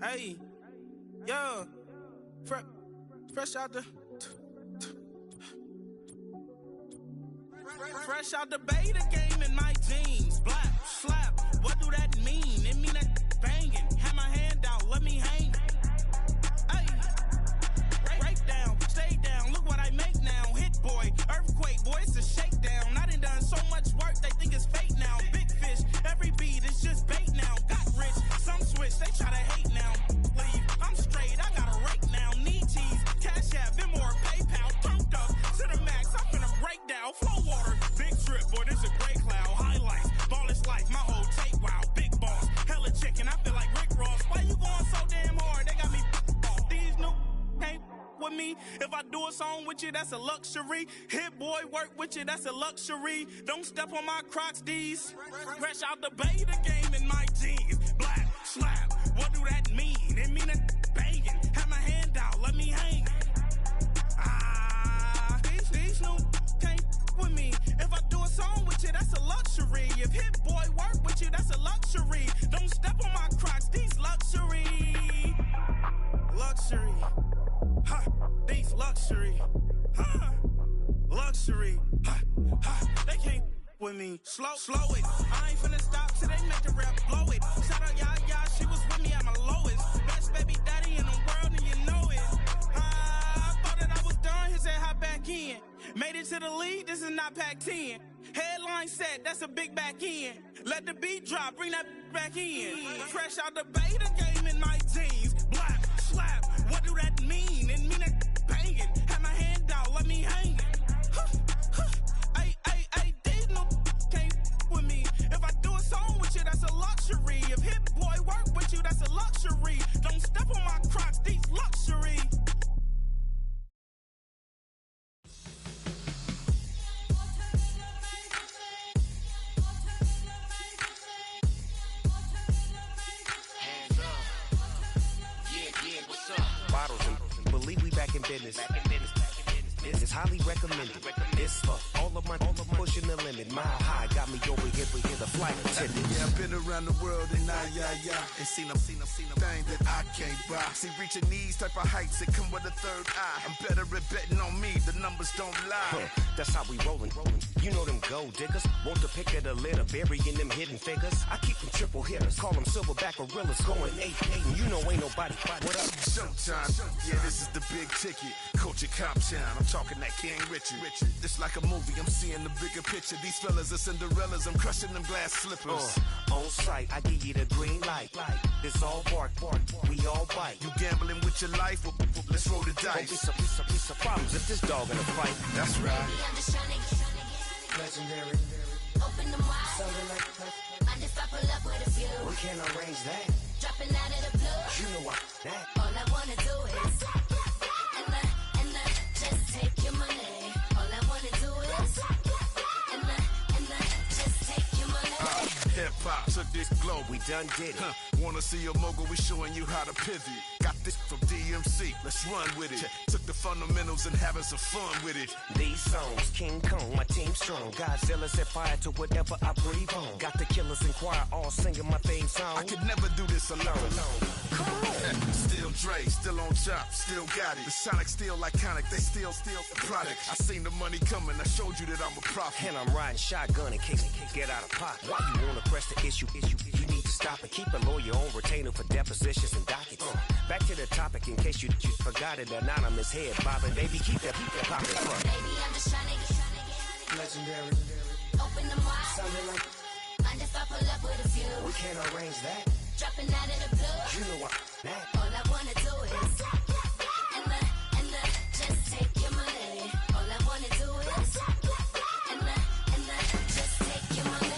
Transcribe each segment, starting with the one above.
Hey, yo, fresh out the beta game in my jeans. Black, slap, what do that mean? It mean that banging. Have my hand out, let me hang. Hey, break down, stay down, look what I make now. Hit boy, earthquake, boy, it's a shakedown. I done so much work, they think it's fake now. Big fish, every beat is just bait now. Got rich, some switch, they try to hate now. Leave, I'm straight, I got a rake now. Need cheese, cash app, Venmo or PayPal. Turned up to the max, I'm finna break down. Flow water, big trip, boy, this a gray cloud. Highlights, ball is life, my whole tape, wow. Big boss, hella chicken, I feel like Rick Ross. Why you going so damn hard? They got me off. These new can't with me. If I do a song with you, that's a luxury. Hit boy, work with you, that's a luxury. Don't step on my Crocs, these. Fresh out the beta game in my jeans. Black, slap, what do that mean? It mean that banging. Have my hand out, let me hang. These new can't with me. If I do a song with you, that's a luxury. If hit boy work with you, that's a luxury. Don't step on my Crocs, these luxury. Luxury. Ha, these luxury. Ha, luxury. Ha, ha, they can't with me. Slow it. I ain't finna stop till they make the rap blow it. Shout out y'all, she was with me at my lowest. Best baby daddy in the world and you know it. I thought that I was done, he said hop back in. Made it to the lead, this is not Pac-10. Headline set, that's a big back end. Let the beat drop, bring that back in. Fresh out the beta game in my jeans. Black, slap, what do that mean? It mean that banging. Have my hand out, let me hang. Ay, these no can't with me. If I do a song with you, that's a luxury. If hit boy work with you, that's a luxury. Don't step on my Crocs, these luxury. Bottles and believe we back in business. This is highly recommended. This for all of my pushing the limit. Mile high got me over here the flight attendant. Yeah, I've been around the world and and seen them thing that I can't buy. See, reaching these type of heights, it come with a third eye. I'm better at betting on me, the numbers don't lie. That's how we rollin'. You know them gold diggers. Want to pick at a litter, burying them hidden figures. I keep them triple hitters, call them silverback gorillas, going 8-8. And you know ain't nobody. What up? Showtime. Yeah, this is the big ticket. Culture Cop Town. I'm talking that King Richard. This like a movie, I'm seeing the bigger picture. These fellas are Cinderellas, I'm crushing them glass slippers. On sight, I give you the green light. It's all bark, we all bite. You gambling with your life? Well, let's roll the dice. Don't be piece of problems if this dog in a fight. That's right. I'm just trying to get Legendary. Open them wide. Something like I just I pull up with a few. we can't arrange that. Dropping out of the blue. You know what that. All I wanna do is and just take your money. All I wanna do is and just take your money. Hip-hop took this globe. We done did it. Wanna see a mogul, we showing you how to pivot. Got this from D CMC, let's run with it. Took the fundamentals and having some fun with it. These songs, King Kong, my team strong. Godzilla set fire to whatever I breathe on. Got the killers in choir all singing my theme song. I could never do this alone. Still Dre, still on top, still got it. The Sonic still iconic, they still the product. I seen the money coming, I showed you that I'm a prophet. And I'm riding shotgun in case get out of pocket. Why you wanna press the issue? You need to stop and keep a lawyer on retainer for depositions and dockets. Back to the topic in case you forgot it. Anonymous head bobbing, baby, keep that popping. Baby, I'm just trying to get Legendary. open them wide. Sounding like Mind if I pull up with a few? we can't arrange that. Dropping out of the blue. You know what? That. All I wanna do is and the just take your money. All I wanna do is and the just take your money.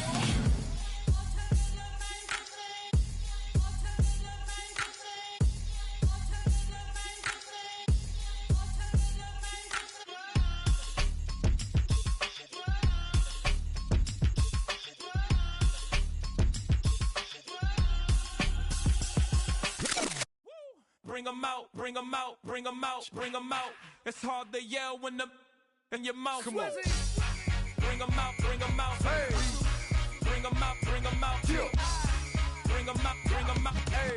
Bring 'em out, bring 'em out, bring 'em out, bring 'em out. It's hard to yell when the in your mouth. Come on. Bring 'em out, bring 'em out. Hey. Bring 'em out, bring 'em out. Yeah. Bring 'em out, bring 'em out. Hey.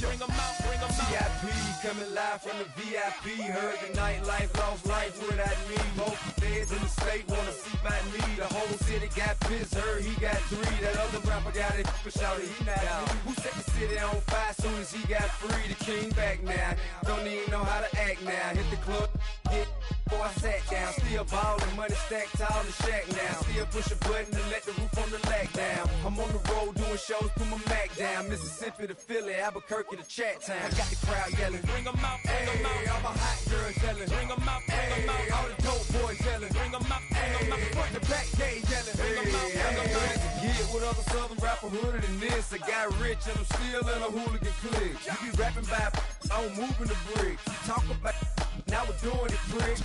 Bring 'em out, bring 'em out. VIP coming live from the VIP. Heard the nightlife, lost life without me. Both feds in the state wanna see by me. The whole city got pissed, heard he got 3. That other rapper got it, but shouted he not out. Who set the city on fire soon as he got free? The king back now, don't even know how to act now. Hit the club, hit before I sat down. Still ballin', money stacked tall in shack now. Still push a button to let the roof on the lag down. I'm on the road doing shows, put my Mac down. Mississippi to Philly, Albuquerque to Chat Town. I got the crowd yelling. Bring 'em out, bring 'em Hey, out. all my hot girls yelling. Bring 'em out, bring 'em Hey, out. all the dope boys yelling. Bring 'em out, bring 'em out. Hey, front to back gay yelling. Bring 'em out, bring 'em out. To get with other southern rapper hooded than this. I got rich and I'm still in a hooligan clique. You be rapping by, I'm moving the bricks. You talk about, now we're doing it quick.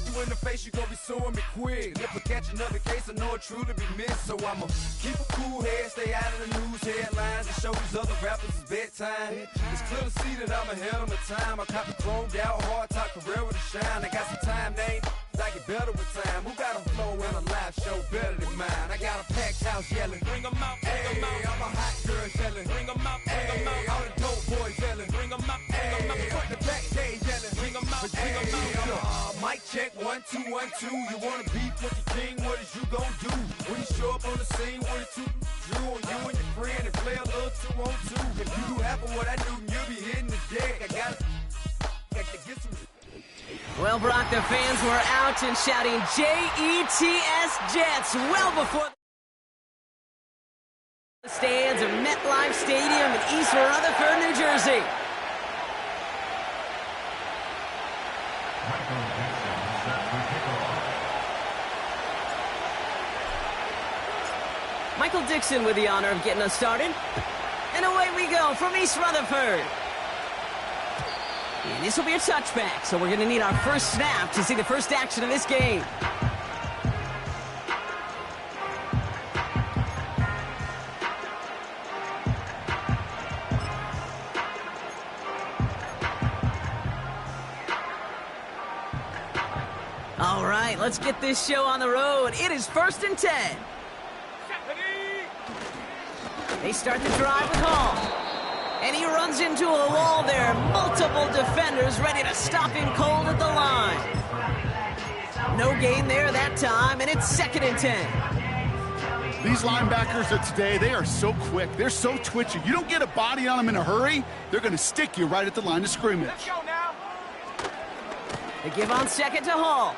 You in the face, you gon' be suing me quick. If I catch another case, I know it truly be missed. So I'ma keep a cool head, stay out of the news headlines, and show these other rappers it's bedtime. It's clear to see that I'm ahead of my time. I caught the chromed out, hard top career with a shine. I got some time, they ain't I get better with time. Who got a flow and a live show better than mine? I got a packed house yelling. Bring 'em out, bring 'em Hey, out. all my hot girls yelling. Bring 'em out, bring 'em Hey, out. all the dope boys yelling. Bring 'em out, bring 'em out. Hey, front to back gay yelling. Bring 'em out, bring 'em out. Mic check 1 2 1 2. You wanna beef with the king? What is you gon' do when you show up on the scene with a 2 Drew on you and your friend and play a little 2 on 2? If you do half of what I do, you'll be hitting the deck. I gotta get some. Well, Brock, the fans were out and shouting Jets Jets well before the stands of MetLife Stadium in East Rutherford, New Jersey. Michael Dixon with the honor of getting us started. And away we go from East Rutherford. And this will be a touchback, so we're going to need our first snap to see the first action of this game. All right, let's get this show on the road. It is 1st and 10. They start the drive with Hall. And he runs into a wall there. Multiple defenders ready to stop him cold at the line. No gain there that time, and it's 2nd and 10. These linebackers of today, they are so quick. They're so twitchy. You don't get a body on them in a hurry, they're going to stick you right at the line of scrimmage. Let's go now. They give on 2nd to Hall.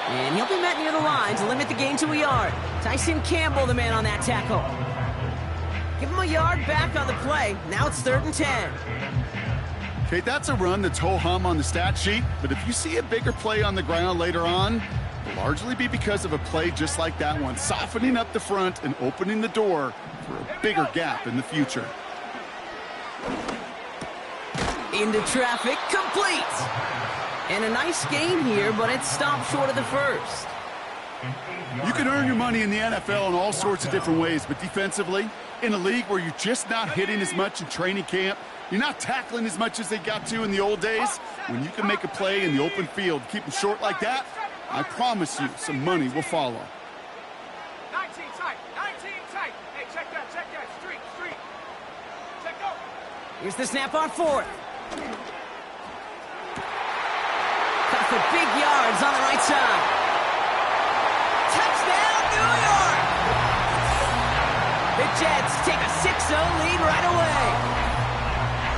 And he'll be met near the line to limit the gain to a yard. Tyson Campbell, the man on that tackle. Give him a yard back on the play. Now it's 3rd and 10. Okay, that's a run that's ho-hum on the stat sheet, but if you see a bigger play on the ground later on, it'll largely be because of a play just like that one, softening up the front and opening the door for a bigger gap in the future. Into traffic, complete. And a nice gain here, but it stopped short of the first. You can earn your money in the NFL in all sorts of different ways, but defensively, in a league where you're just not hitting as much in training camp, you're not tackling as much as they got to in the old days, when you can make a play in the open field, keep them short like that, I promise you some money will follow. 19 tight. Hey, check that. Street. Check go. Here's the snap on fourth. Got for big yards on the right side. Touchdown, New York! The Jets take a 6-0 lead right away.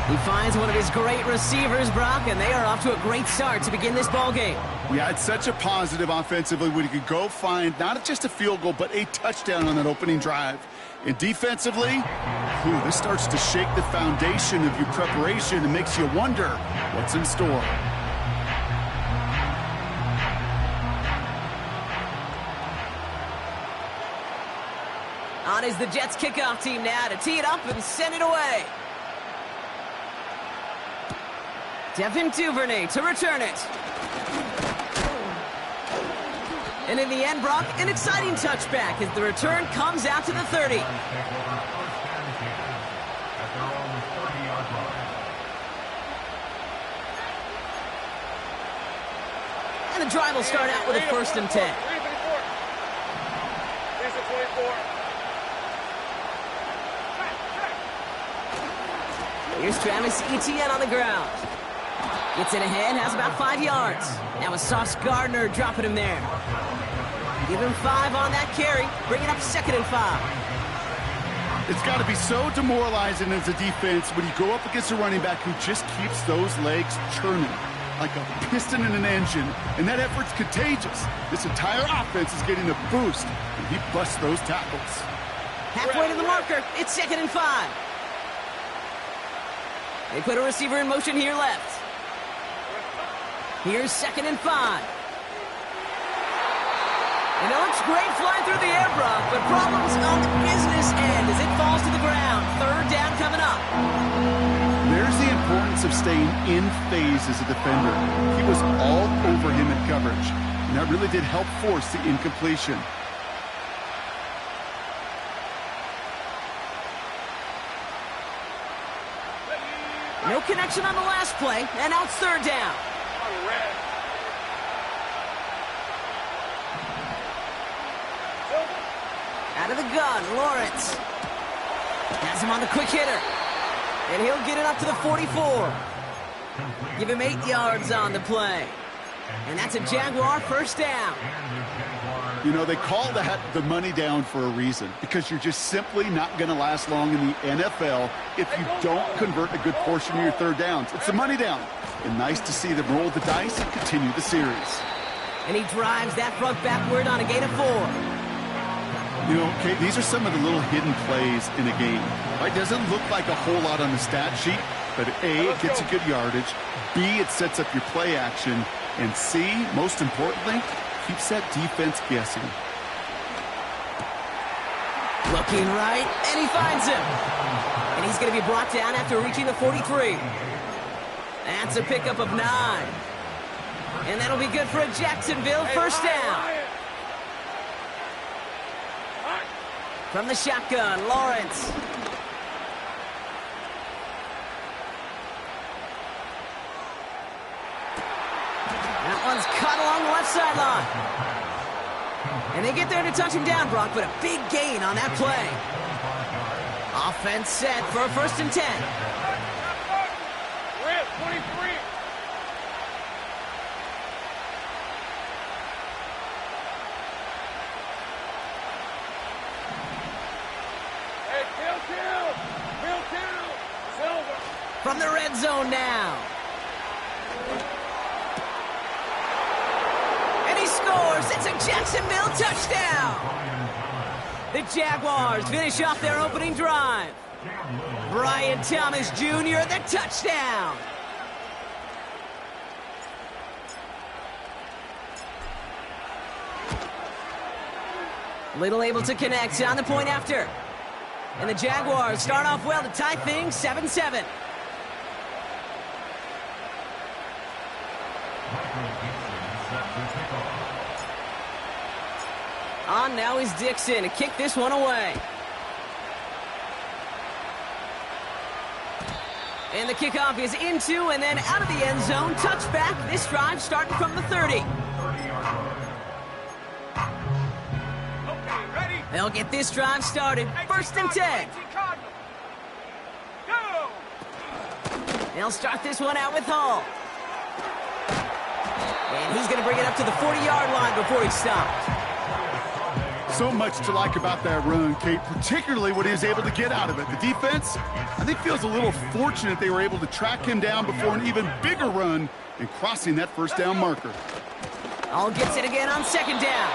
He finds one of his great receivers, Brock, and they are off to a great start to begin this ball game. Yeah, it's such a positive offensively when he could go find not just a field goal, but a touchdown on that opening drive. And defensively, this starts to shake the foundation of your preparation and makes you wonder what's in store. On is the Jets kickoff team now to tee it up and send it away. Devin Duvernay to return it. And in the end, Brock, an exciting touchback as the return comes out to the 30. And the drive will start out with a 1st and 10. Here's Travis Etienne on the ground. Gets it ahead, has about 5 yards. That was Sauce Gardner dropping him there. Give him 5 on that carry. Bring it up 2nd and 5. It's got to be so demoralizing as a defense when you go up against a running back who just keeps those legs churning like a piston in an engine, and that effort's contagious. This entire offense is getting a boost, and he busts those tackles. Halfway to the marker, it's 2nd and 5. They put a receiver in motion here left. Here's 2nd and 5. And it looks great flying through the air, Brock, but problems on the business end as it falls to the ground. 3rd down coming up. There's the importance of staying in phase as a defender. He was all over him in coverage, and that really did help force the incompletion. No connection on the last play, and now it's 3rd down. Out of the gun, Lawrence. Has him on the quick hitter. And he'll get it up to the 44. Give him 8 yards on the play. And that's a Jaguar 1st down. You know, they call that the money down for a reason, because you're just simply not going to last long in the NFL if you don't convert a good portion of your 3rd downs. It's the money down. And nice to see them roll the dice and continue the series. And he drives that front backward on a gain of 4. You know, okay, these are some of the little hidden plays in a game. Right? Doesn't look like a whole lot on the stat sheet, but A, it gets a good yardage. B, it sets up your play action. And C, most importantly, keeps that defense guessing. Looking right, and he finds him. And he's going to be brought down after reaching the 43. That's a pickup of 9. And that'll be good for a Jacksonville 1st down. From the shotgun, Lawrence. That one's cut along the left sideline. And they get there to touch him down, Brock, but a big gain on that play. Offense set for a 1st and 10. We're at 23. Hey, kill. Silver. From the red zone now. And he scores. It's a Jacksonville touchdown. The Jaguars finish off their opening drive. Brian Thomas Jr., the touchdown. Little able to connect on the point after. And the Jaguars start off well to tie things 7-7. On now is Dixon to kick this one away. And the kickoff is into and then out of the end zone. Touchback. This drive starting from the 30. They'll get this drive started. First and 10. They'll start this one out with Hall. And he's going to bring it up to the 40-yard line before he stops. So much to like about that run, Kate, particularly what he was able to get out of it. The defense, I think, feels a little fortunate they were able to track him down before an even bigger run and crossing that first down marker. Hall gets it again on second down.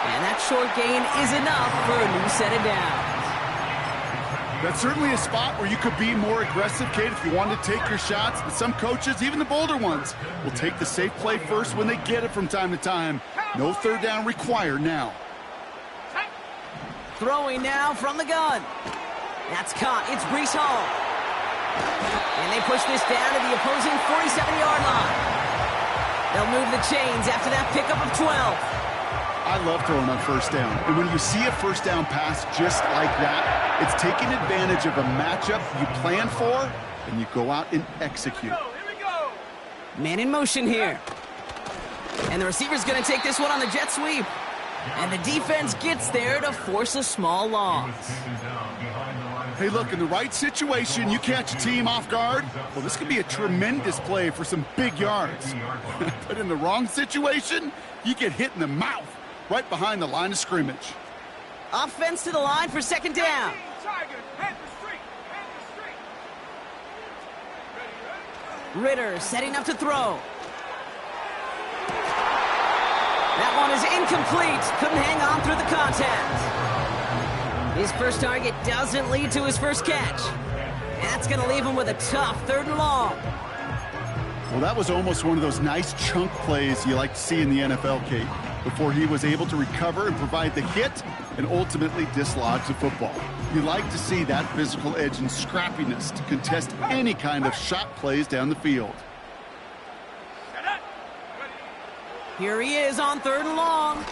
And that short gain is enough for a new set of downs. That's certainly a spot where you could be more aggressive, Kate, if you wanted to take your shots. But some coaches, even the bolder ones, will take the safe play first when they get it from time to time. No third down required now. Throwing now from the gun. That's caught. It's Breece Hall. And they push this down to the opposing 47-yard line. They'll move the chains after that pickup of 12. I love throwing on first down. And when you see a first down pass just like that, it's taking advantage of a matchup you plan for, and you go out and execute. Man in motion here. And the receiver's going to take this one on the jet sweep. And the defense gets there to force a small loss. Hey, look, in the right situation, you catch a team off guard. Well, this could be a tremendous play for some big yards. But in the wrong situation, you get hit in the mouth right behind the line of scrimmage. Offense to the line for second down. Ritter setting up to throw. That one is incomplete. Couldn't hang on through the contact. His first target doesn't lead to his first catch. And that's going to leave him with a tough third and long. Well, that was almost one of those nice chunk plays you like to see in the NFL, Kate, before he was able to recover and provide the hit and ultimately dislodge the football. You like to see that physical edge and scrappiness to contest any kind of shot plays down the field. Here he is on third and long.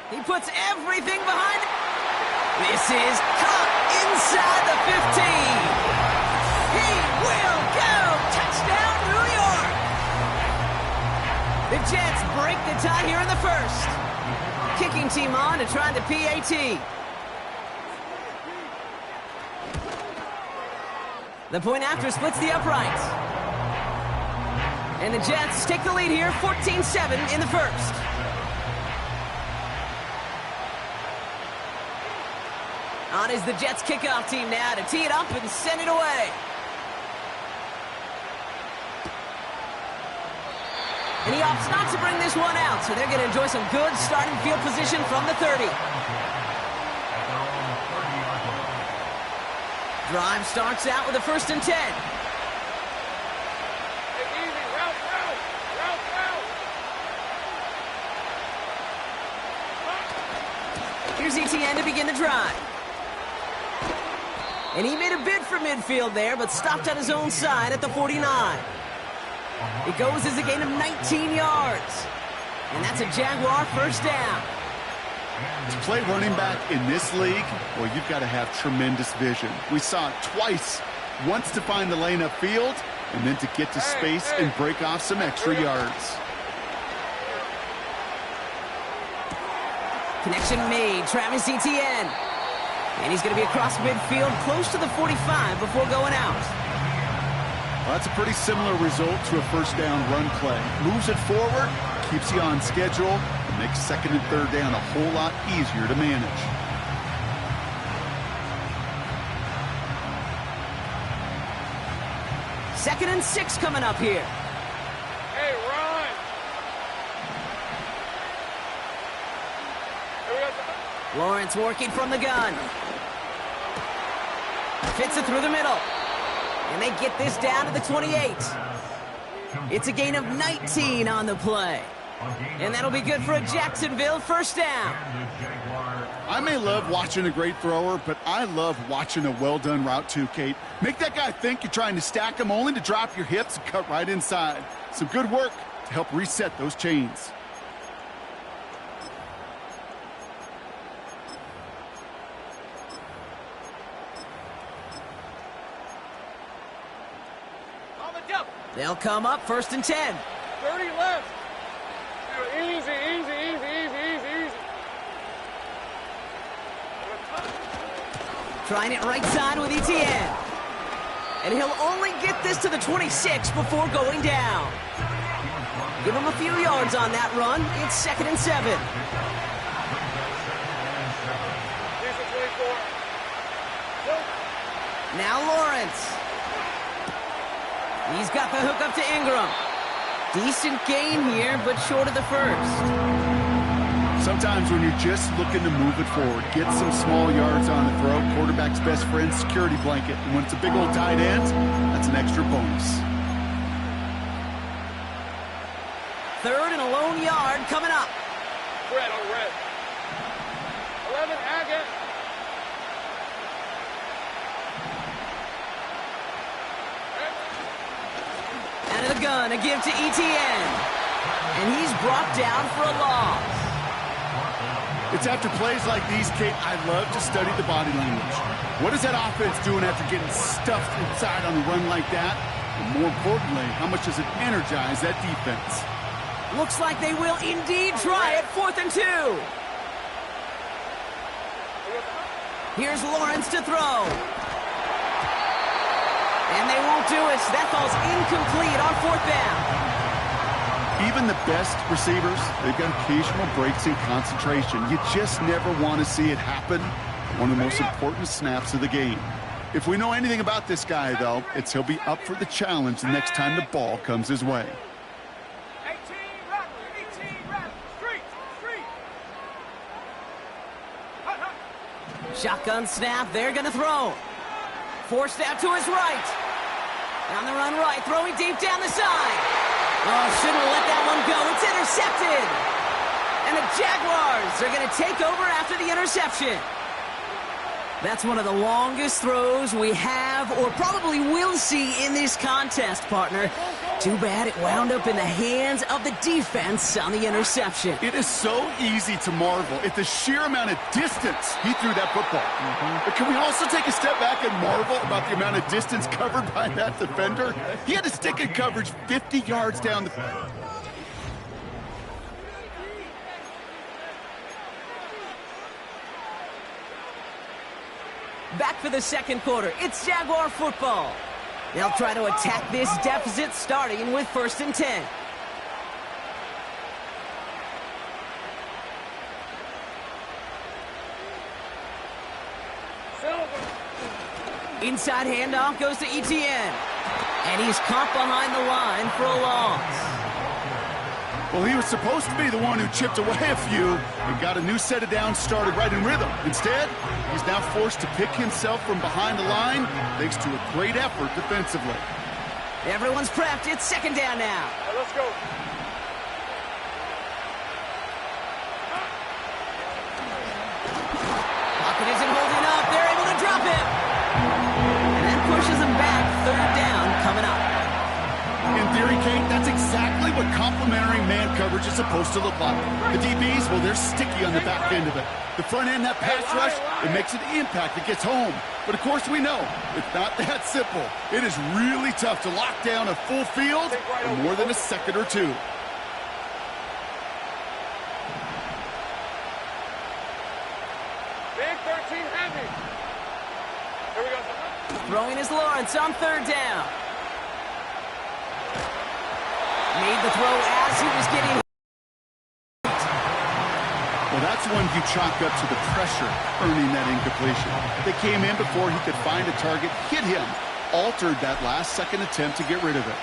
He puts everything behind it. This is caught inside the 15. He will go. Touchdown, New York. The Jets break the tie here in the first. Kicking team on to try the PAT. The point after splits the uprights. And the Jets take the lead here, 14-7 in the first. On is the Jets kickoff team now to tee it up and send it away. And he opts not to bring this one out, so they're going to enjoy some good starting field position from the 30. Drive starts out with a first and 10. Here's ETN to begin the drive. And he made a bid for midfield there, but stopped on his own side at the 49. It goes as a gain of 19 yards. And that's a Jaguar first down. To play running back in this league, well, you've got to have tremendous vision. We saw it twice. Once to find the lane upfield, and then to get to space and break off some extra yards. Connection made. Travis Etienne. And he's going to be across midfield close to the 45 before going out. Well, that's a pretty similar result to a first down run play. Moves it forward, keeps you on schedule, and makes second and third down a whole lot easier to manage. Second and 6 coming up here. Hey, Ron. Lawrence working from the gun. Fits it through the middle. And they get this down to the 28. It's a gain of 19 on the play. And that'll be good for a Jacksonville first down. I may love watching a great thrower, but I love watching a well-done route too, Kate. Make that guy think you're trying to stack him only to drop your hips and cut right inside. Some good work to help reset those chains. They'll come up 1st and 10. 30 left. Easy, easy, easy, easy, easy, easy. Trying it right side with ETN. And he'll only get this to the 26 before going down. Give him a few yards on that run. It's 2nd and 7. Now Lawrence. He's got the hook up to Ingram. Decent gain here, but short of the first. Sometimes when you're just looking to move it forward, get some small yards on the throw, quarterback's best friend, security blanket. And when it's a big old tight end, that's an extra bonus. 3rd and a lone yard coming up. Red on red. 11, Agate. Out of the gun, a give to ETN. And he's brought down for a loss. It's after plays like these, Kate, I love to study the body language. What is that offense doing after getting stuffed inside on the run like that? And more importantly, how much does it energize that defense? Looks like they will indeed try it. 4th and 2. Here's Lawrence to throw. And they won't do it. That falls incomplete on 4th down. Even the best receivers, they've got occasional breaks in concentration. You just never want to see it happen. One of the most important snaps of the game. If we know anything about this guy, though, it's he'll be up for the challenge the next time the ball comes his way. 18, street. Shotgun snap, they're going to throw. Forced out to his right. On the run right, throwing deep down the side. Oh, shouldn't have let that one go. It's intercepted. And the Jaguars are going to take over after the interception. That's one of the longest throws we have or probably will see in this contest, partner. Too bad it wound up in the hands of the defense on the interception. It is so easy to marvel at the sheer amount of distance he threw that football. But can we also take a step back and marvel about the amount of distance covered by that defender? He had to stick in coverage 50 yards down the... Back for the second quarter. It's Jaguar football. They'll try to attack this deficit starting with 1st and 10. Inside handoff goes to ETN. And he's caught behind the line for a loss. Well, he was supposed to be the one who chipped away a few and got a new set of downs started right in rhythm. Instead, he's now forced to pick himself from behind the line thanks to a great effort defensively. Everyone's prepped. It's 2nd down now. Right, let's go. Pocket isn't holding up. They're able to drop him. And that pushes him back. 3rd down coming up. In theory, Kate, that's exactly what complementary man coverage is supposed to look like. The DBs, well, they're sticky on the back end of it. The front end, that pass rush, it makes an impact that gets home. But of course we know, it's not that simple. It is really tough to lock down a full field in more than a second or two. Big 13 heavy. Here we go. Throwing is Lawrence on 3rd down. Made the throw as he was getting hit. Well, that's one you chalk up to the pressure earning that incompletion. They came in before he could find a target, hit him, altered that last-second attempt to get rid of it.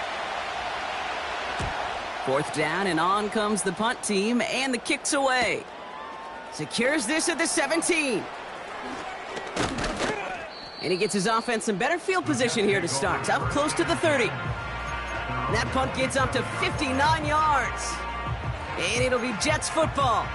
4th down, and on comes the punt team, and the kick's away. Secures this at the 17. And he gets his offense in better field position here to start, up close to the 30. And that punt gets up to 59 yards. And it'll be Jets football.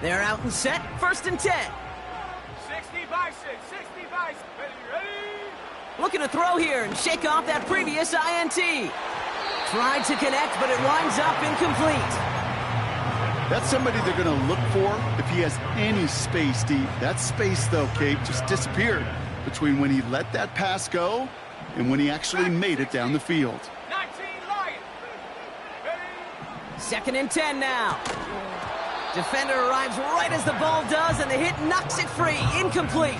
They're out and set. 1st and 10. 60 by 6. 60 by 6. Ready? Looking to throw here and shake off that previous INT. Tried to connect, but it winds up incomplete. That's somebody they're going to look for if he has any space deep. That space, though, Kate, just disappeared between when he let that pass go and when he actually made it down the field. 19 Lions. 2nd and 10 now. Defender arrives right as the ball does, and the hit knocks it free. Incomplete.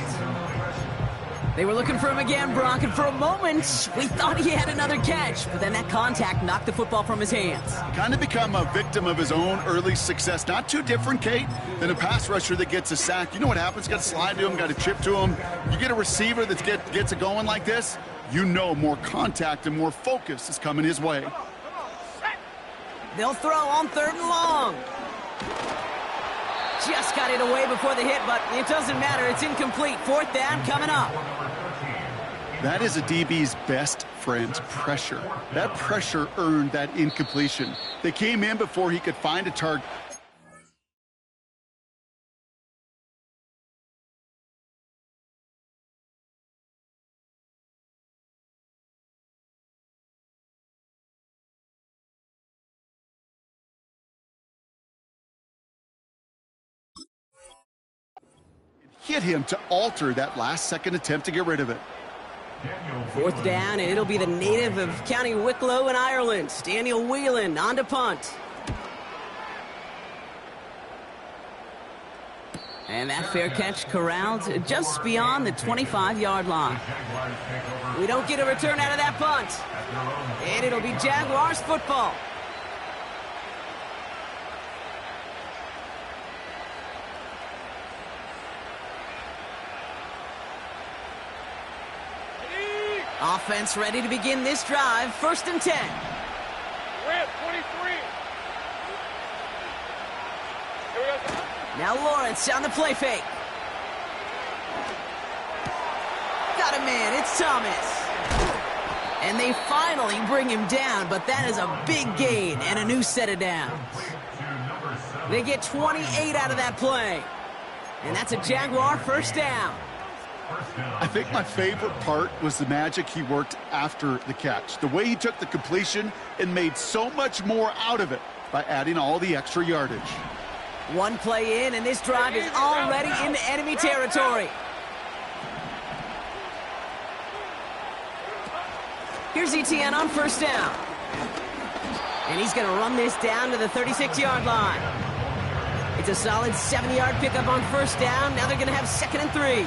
They were looking for him again, Brock, and for a moment, we thought he had another catch, but then that contact knocked the football from his hands. Kind of become a victim of his own early success. Not too different, Kate, than a pass rusher that gets a sack. You know what happens? Got to slide to him, got to chip to him. You get a receiver that gets it going like this, you know more contact and more focus is coming his way. They'll throw on 3rd and long. Just got it away before the hit, but it doesn't matter. It's incomplete. 4th down coming up. That is a DB's best friend, pressure. That pressure earned that incompletion. They came in before he could find a target. Hit him to alter that last-second attempt to get rid of it. 4th down, and it'll be the native of County Wicklow in Ireland, Daniel Whelan, on to punt. And that fair catch corralled just beyond the 25-yard line. We don't get a return out of that punt. And it'll be Jaguars football. Offense ready to begin this drive. 1st and 10. Red 23. Here we go. Now Lawrence on the play fake. Got a man. It's Thomas. And they finally bring him down, but that is a big gain and a new set of downs. They get 28 out of that play. And that's a Jaguar 1st down. I think my favorite part was the magic he worked after the catch. The way he took the completion and made so much more out of it by adding all the extra yardage. One play in, and this drive is already into enemy territory. Here's ETN on 1st down. And he's going to run this down to the 36-yard line. It's a solid 7-yard pickup on 1st down. Now they're going to have 2nd and 3.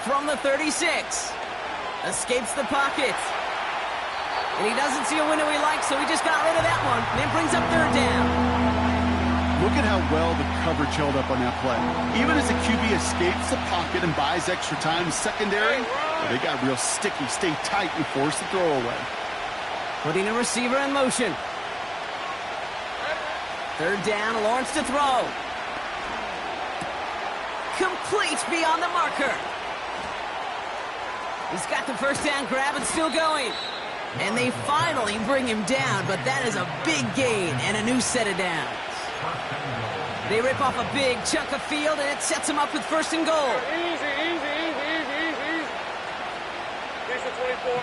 From the 36, escapes the pocket. And he doesn't see a window he likes, so he just got rid of that one. And it brings up 3rd down. Look at how well the coverage held up on that play. Even as the QB escapes the pocket and buys extra time secondary, well, they got real sticky, stay tight, and force the throw away. Putting a receiver in motion. 3rd down, Lawrence to throw. Complete beyond the marker. He's got the 1st down grab and still going. And they finally bring him down, but that is a big gain and a new set of downs. They rip off a big chunk of field, and it sets them up with 1st and goal. Easy. Here's the 24.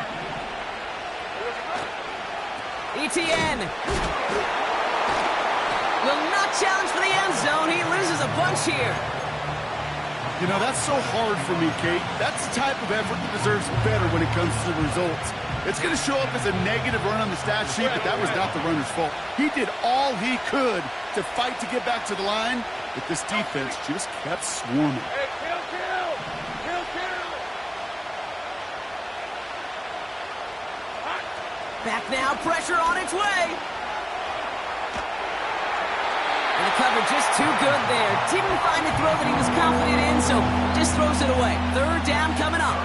ETN will not challenge for the end zone. He loses a bunch here. You know, that's so hard for me, Kate. That's the type of effort that deserves better when it comes to the results. It's going to show up as a negative run on the stat sheet, but that was not the runner's fault. He did all he could to fight to get back to the line, but this defense just kept swarming. Hey, kill. Back now, pressure on its way. And the cover just too good there. Didn't find a throw that he was confident in, so just throws it away. 3rd down coming up.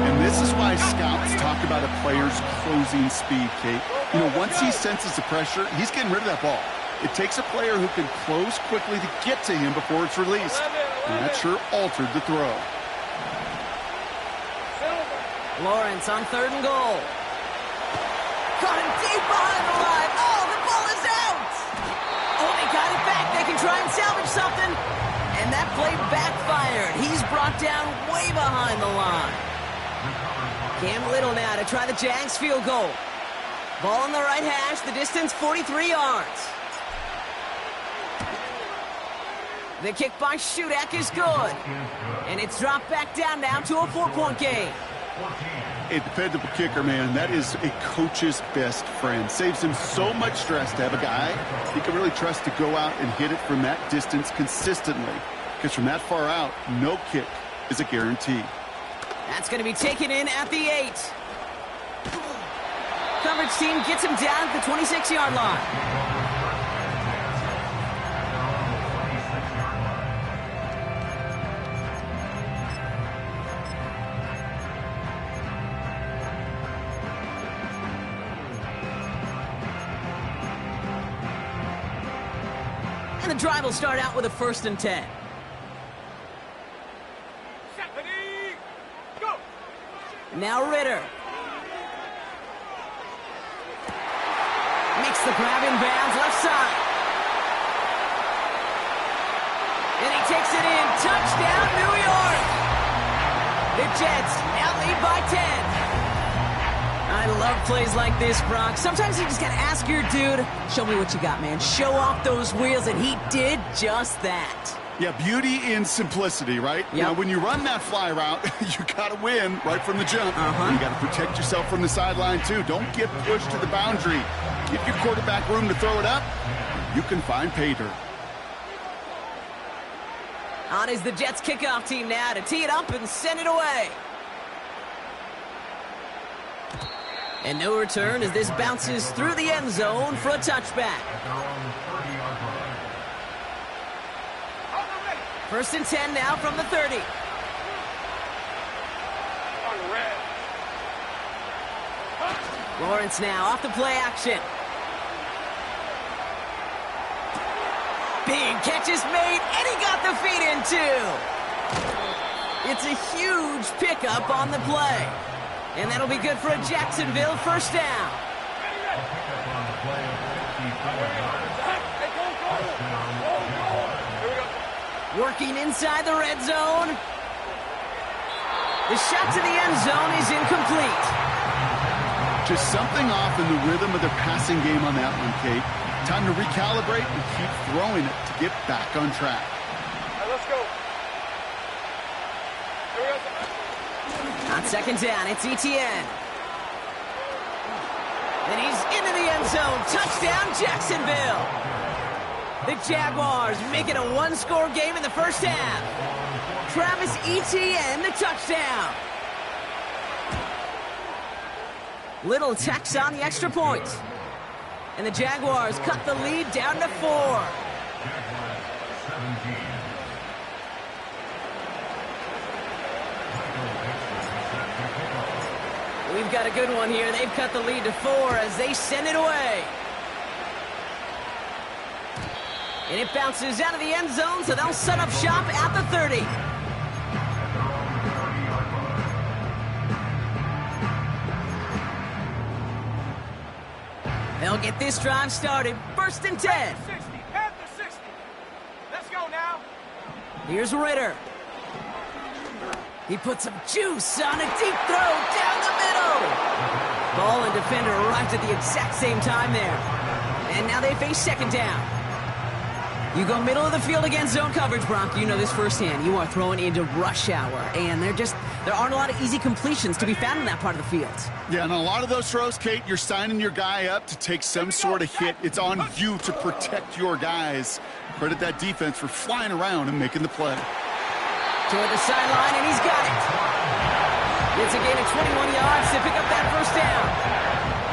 And this is why scouts talk about a player's closing speed, Kate. You know, once he senses the pressure, he's getting rid of that ball. It takes a player who can close quickly to get to him before it's released. And that sure altered the throw. Lawrence on 3rd and goal. Caught him deep behind the line. Oh, the ball is out! Oh, they got it back. They can try and salvage something. And that play backfired. He's brought down way behind the line. Cam Little now to try the Jags field goal. Ball on the right hash, the distance 43 yards. The kick by Shudak is good. And it's dropped back down now to a 4-point game. A dependable kicker, man, that is a coach's best friend. Saves him so much stress to have a guy he can really trust to go out and hit it from that distance consistently. Because from that far out, no kick is a guarantee. That's going to be taken in at the 8. Coverage team gets him down at the 26-yard line. And the drive will start out with a 1st and 10. Now Ritter. Makes the grab in bounds, left side. And he takes it in. Touchdown, New York. The Jets now lead by 10. I love plays like this, Brock. Sometimes you just got to ask your dude, show me what you got, man. Show off those wheels, and he did just that. Yeah, beauty in simplicity, right? Yep. Now, when you run that fly route, you got to win right from the jump. You got to protect yourself from the sideline, too. Don't get pushed to the boundary. Give your quarterback room to throw it up. You can find pay dirt. On is the Jets kickoff team now to tee it up and send it away. And no return as this bounces through the end zone for a touchback. 1st and 10 now from the 30. Lawrence now off the play action. Big catch is made, and he got the feet in too. It's a huge pickup on the play. And that'll be good for a Jacksonville 1st down. Working inside the red zone. The shot to the end zone is incomplete. Just something off in the rhythm of their passing game on that one, Kate. Time to recalibrate and keep throwing it to get back on track. All right, let's go. On 2nd down, it's ETN. And he's into the end zone. Touchdown, Jacksonville. The Jaguars make it a 1-score game in the 1st half. Travis Etienne, the touchdown. Little tacks on the extra point. And the Jaguars cut the lead down to 4. We've got a good one here. They've cut the lead to 4 as they send it away. And it bounces out of the end zone, so they'll set up shop at the 30. They'll get this drive started. 1st and 10. At the 60. Let's go now. Here's Ritter. He puts some juice on a deep throw down the middle. Ball and defender arrived at the exact same time there. And now they face 2nd down. You go middle of the field against zone coverage, Brock. You know this firsthand. You are throwing into rush hour, and there aren't a lot of easy completions to be found in that part of the field. Yeah, and a lot of those throws, Kate, you're signing your guy up to take some sort of hit. It's on you to protect your guys. Credit that defense for flying around and making the play. Toward the sideline, and he's got it. Gets a gain of 21 yards to pick up that 1st down.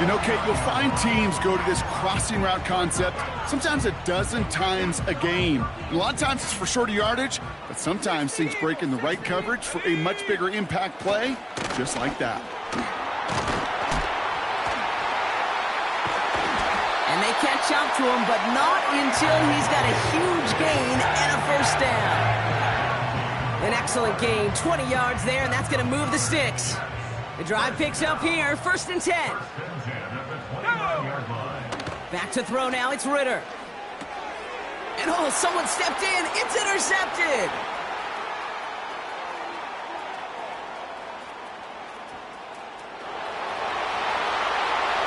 You know, Kate, you'll find teams go to this crossing route concept sometimes a dozen times a game. And a lot of times it's for shorter yardage, but sometimes things break in the right coverage for a much bigger impact play, just like that. And they catch up to him, but not until he's got a huge gain and a 1st down. An excellent gain, 20 yards there, and that's going to move the sticks. The drive picks up here, 1st and 10. Back to throw now, it's Ritter. And oh, someone stepped in. It's intercepted.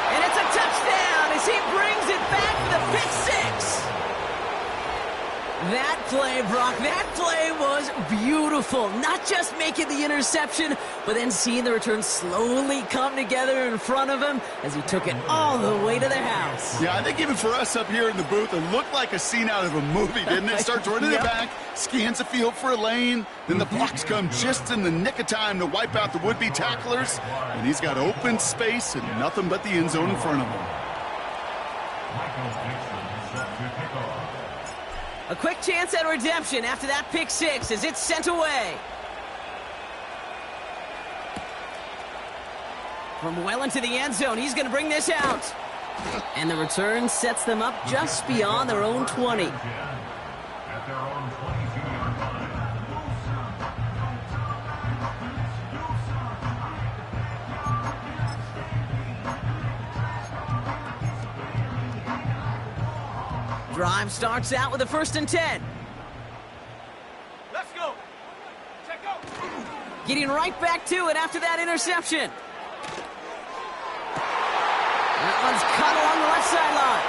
And it's a touchdown as he brings it back for the pick six. That play, Brock, that play was beautiful. Not just making the interception, but then seeing the return slowly come together in front of him as he took it all the way to the house. Yeah, I think even for us up here in the booth, it looked like a scene out of a movie, didn't it? Starts running it back, scans the field for a lane, then the blocks come just in the nick of time to wipe out the would-be tacklers, and he's got open space and nothing but the end zone in front of him. A quick chance at redemption after that pick six as it's sent away. From well into the end zone, he's going to bring this out. And the return sets them up just beyond their own 20. Drive starts out with a 1st and 10. Let's go. Check go. Getting right back to it after that interception. That one's cut along the left sideline.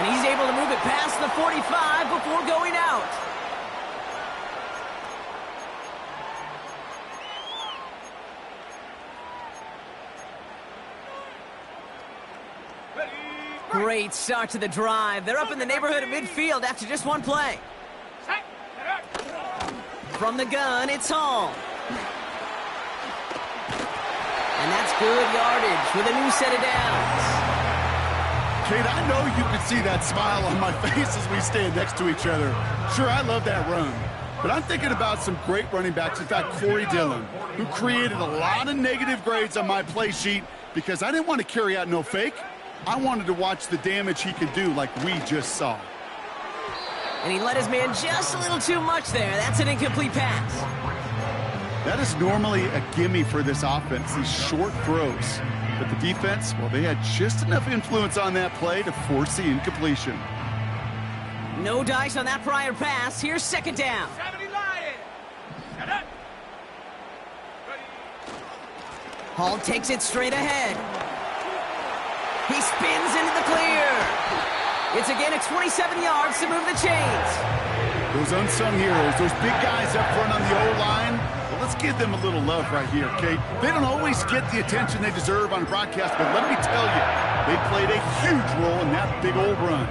And he's able to move it past the 45 before going out. Great start to the drive. They're up in the neighborhood of midfield after just one play. From the gun, it's Hall. And that's good yardage with a new set of downs. Kate, I know you can see that smile on my face as we stand next to each other. Sure, I love that run. But I'm thinking about some great running backs. In fact, Corey Dillon, who created a lot of negative grades on my play sheet because I didn't want to carry out no fake. I wanted to watch the damage he could do like we just saw. And he let his man just a little too much there. That's an incomplete pass. That is normally a gimme for this offense, these short throws. But the defense, well, they had just enough influence on that play to force the incompletion. No dice on that prior pass. Here's 2nd down. Hall takes it straight ahead. He spins into the clear. It's again at 27 yards to move the chains. Those unsung heroes, those big guys up front on the O-line, well, let's give them a little love right here, Kate. They don't always get the attention they deserve on broadcast, but let me tell you, they played a huge role in that big old run.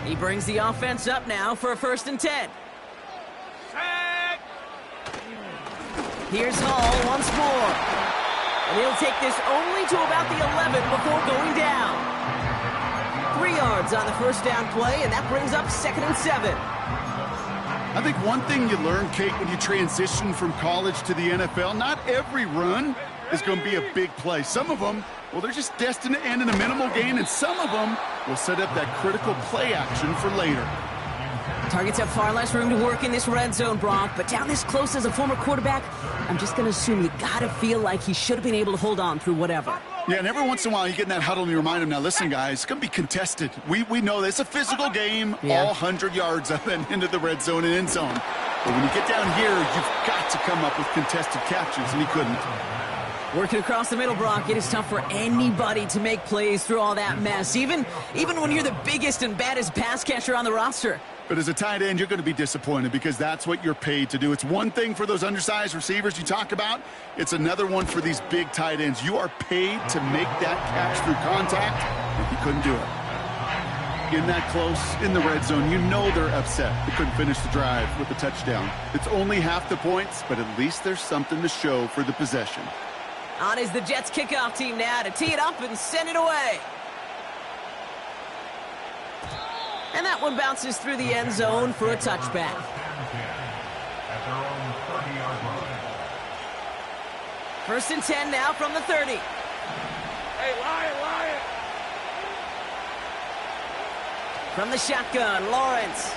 He brings the offense up now for a 1st and 10. Here's Hall once more. And he'll take this only to about the 11 before going down. 3 yards on the 1st down play, and that brings up 2nd and 7. I think one thing you learn, Kate, when you transition from college to the NFL, not every run is going to be a big play. Some of them, well, they're just destined to end in a minimal gain, and some of them will set up that critical play action for later. Targets have far less room to work in this red zone, Brock, but down this close as a former quarterback, I'm just going to assume you got to feel like he should have been able to hold on through whatever. Yeah, and every once in a while you get in that huddle and you remind him, now listen, guys, it's going to be contested. We know this. It's a physical game, all 100 yards up and into the red zone and end zone. But when you get down here, you've got to come up with contested catches, and he couldn't. Working across the middle, Brock, it is tough for anybody to make plays through all that mess, even when you're the biggest and baddest pass catcher on the roster. But as a tight end, you're going to be disappointed because that's what you're paid to do. It's one thing for those undersized receivers you talk about. It's another one for these big tight ends. You are paid to make that catch through contact, and he couldn't do it. In that close, in the red zone, you know they're upset. They couldn't finish the drive with a touchdown. It's only half the points, but at least there's something to show for the possession. On is the Jets kickoff team now to tee it up and send it away. And that one bounces through the end zone for a touchback. First and 10 now from the 30. Hey, Lion! From the shotgun, Lawrence.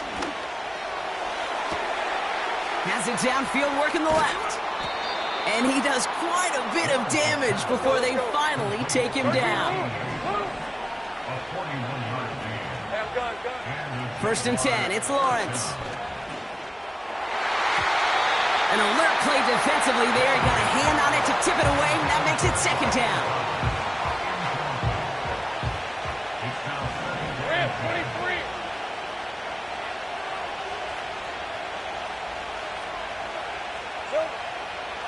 Has it downfield, working the left. And he does quite a bit of damage before they finally take him down. First and 10, it's Lawrence. An alert play defensively there. He got a hand on it to tip it away, and that makes it second down.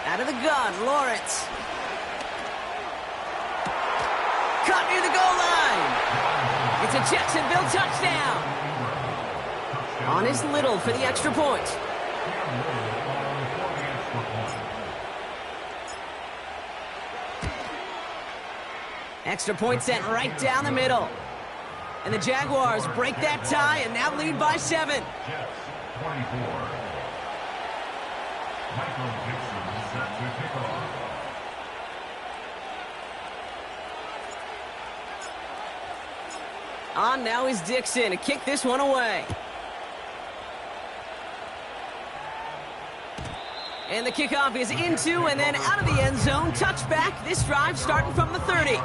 Out of the gun, Lawrence. Caught near the goal line. It's a Jacksonville touchdown. On is Little for the extra point. Extra point set right down the middle. And the Jaguars break that tie and now lead by 7. On now is Dixon to kick this one away. And the kickoff is into and then out of the end zone. Touchback. This drive starting from the 30.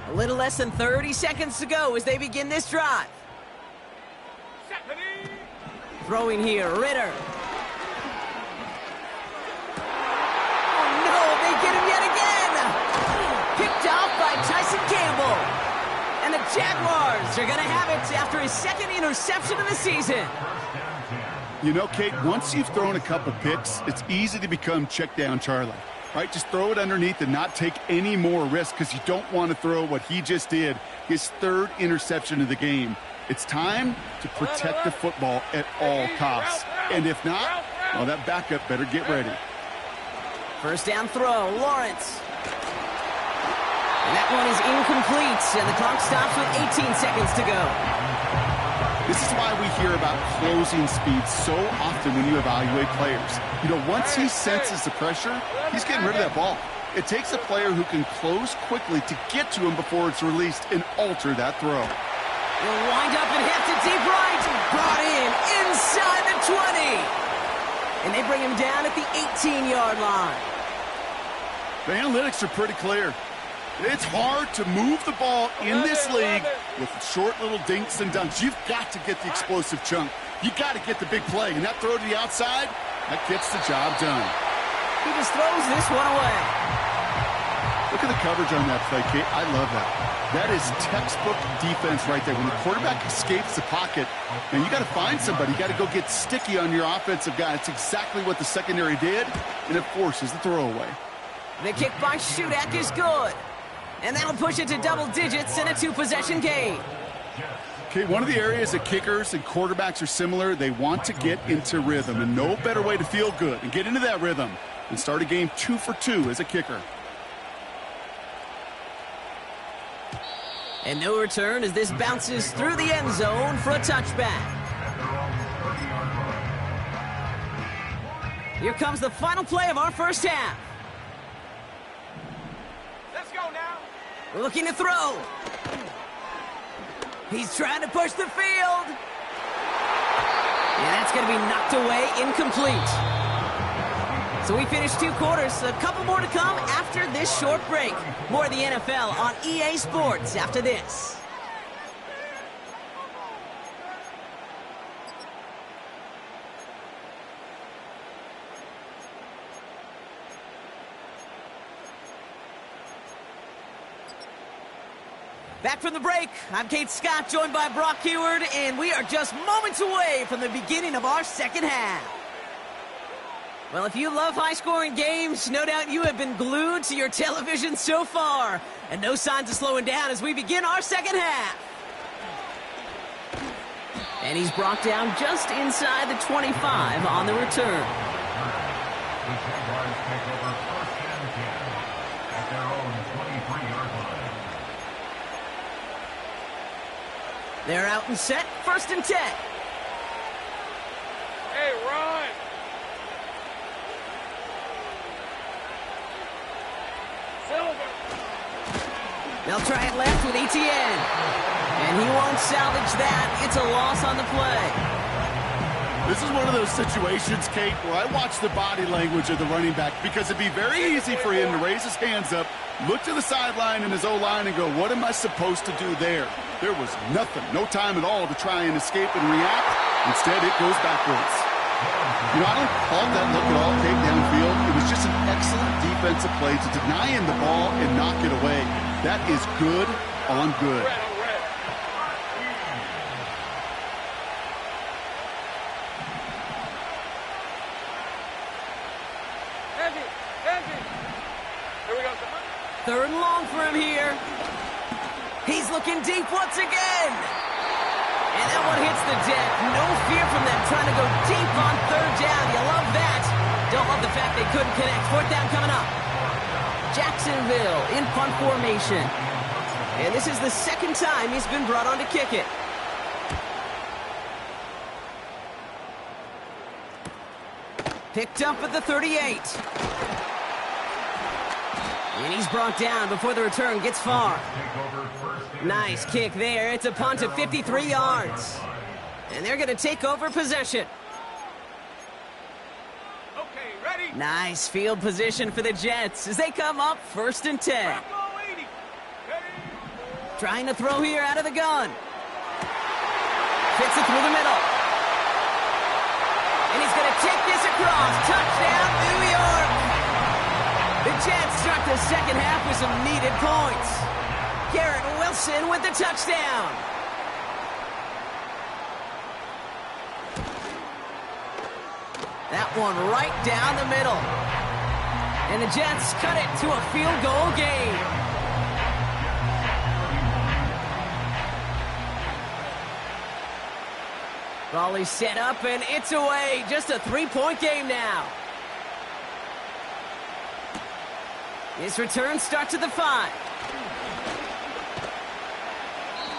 A little less than 30 seconds to go as they begin this drive. Throwing here, Ritter. Oh no, they get him yet again! Picked off by Tyson Campbell. And the Jaguars are going to have it after his second interception of the season. You know, Kate, once you've thrown a couple picks, it's easy to become check down Charlie. Right? Just throw it underneath and not take any more risk because you don't want to throw what he just did, his third interception of the game. It's time to protect the football at all costs. And if not, well, that backup better get ready. First down throw, Lawrence. And that one is incomplete, and the clock stops with 18 seconds to go. This is why we hear about closing speed so often when you evaluate players. You know, once he senses the pressure, he's getting rid of that ball. It takes a player who can close quickly to get to him before it's released and alter that throw. He'll wind up and hit to deep right. Brought in inside the 20. And they bring him down at the 18-yard line. The analytics are pretty clear. It's hard to move the ball in this league with short little dinks and dunks. You've got to get the explosive chunk. You got to get the big play. And that throw to the outside, that gets the job done. He just throws this one away. Look at the coverage on that play, Kate. I love that. That is textbook defense right there. When the quarterback escapes the pocket, and you got to find somebody. You got to go get sticky on your offensive guy. It's exactly what the secondary did, and it forces the throwaway. The kick by Shudak is good. And that'll push it to double digits in a 2-possession game. Okay, one of the areas that kickers and quarterbacks are similar, they want to get into rhythm, and no better way to feel good and get into that rhythm than start a game 2 for 2 as a kicker. And no return as this bounces through the end zone for a touchback. Here comes the final play of our first half. Let's go now. Looking to throw. He's trying to push the field. And that's going to be knocked away, incomplete. So we finished 2 quarters. A couple more to come after this short break. More of the NFL on EA Sports after this. Back from the break, I'm Kate Scott, joined by Brock Heward, and we are just moments away from the beginning of our second half. Well, if you love high-scoring games, no doubt you have been glued to your television so far, and no signs of slowing down as we begin our second half. And he's brought down just inside the 25 on the return. The Jaguars take over first and 10 at their own 23-yard line. They're out and set, first and 10. Hey, run! They'll try it left with Etienne. And he won't salvage that. It's a loss on the play. This is one of those situations, Kate, where I watch the body language of the running back because it'd be very easy for him to raise his hands up, look to the sideline in his O-line and go, what am I supposed to do there? There was nothing, no time at all to try and escape and react. Instead, it goes backwards. You know, I don't fault that look at all, Kate, downfield. It was just an excellent defensive play to deny him the ball and knock it away. That is good on good. Third and long for him here. He's looking deep once again. And that one hits the deck. No fear from them trying to go deep on third down. You love that. Don't love the fact they couldn't connect. Fourth down coming up. Jacksonville in punt formation. And this is the second time he's been brought on to kick it. Picked up at the 38. And he's brought down before the return gets far. Nice kick there. It's a punt of 53 yards. And they're going to take over possession. Okay, ready? Nice field position for the Jets as they come up 1st and 10. Trying to throw here out of the gun. Fits it through the middle. And he's going to take this across. Touchdown, New York. The Jets start the second half with some needed points. Garrett Wilson with the touchdown. That one right down the middle. And the Jets cut it to a field goal game. Volley set up and it's away. Just a 3-point game now. This return starts at the 5.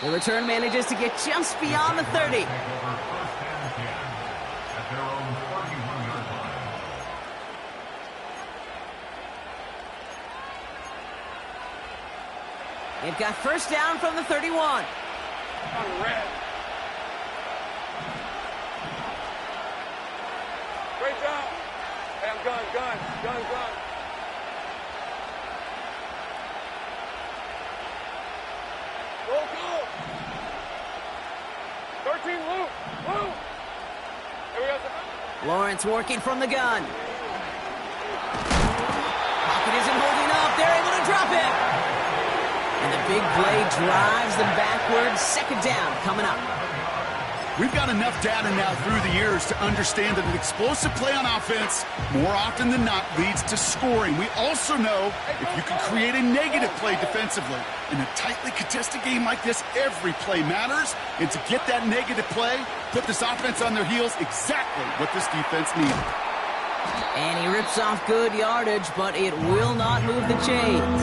The return manages to get just beyond the 30. They've got first down from the 31. Great job. Hey, I'm gun. Go. 13, Luke. Here we go. Lawrence working from the gun. Pocket isn't holding up. They're able to drop it. And the big play drives them backwards. Second down coming up. We've got enough data now through the years to understand that an explosive play on offense, more often than not, leads to scoring. We also know if you can create a negative play defensively. In a tightly contested game like this, every play matters. And to get that negative play, put this offense on their heels, exactly what this defense needed. And he rips off good yardage, but it will not move the chains.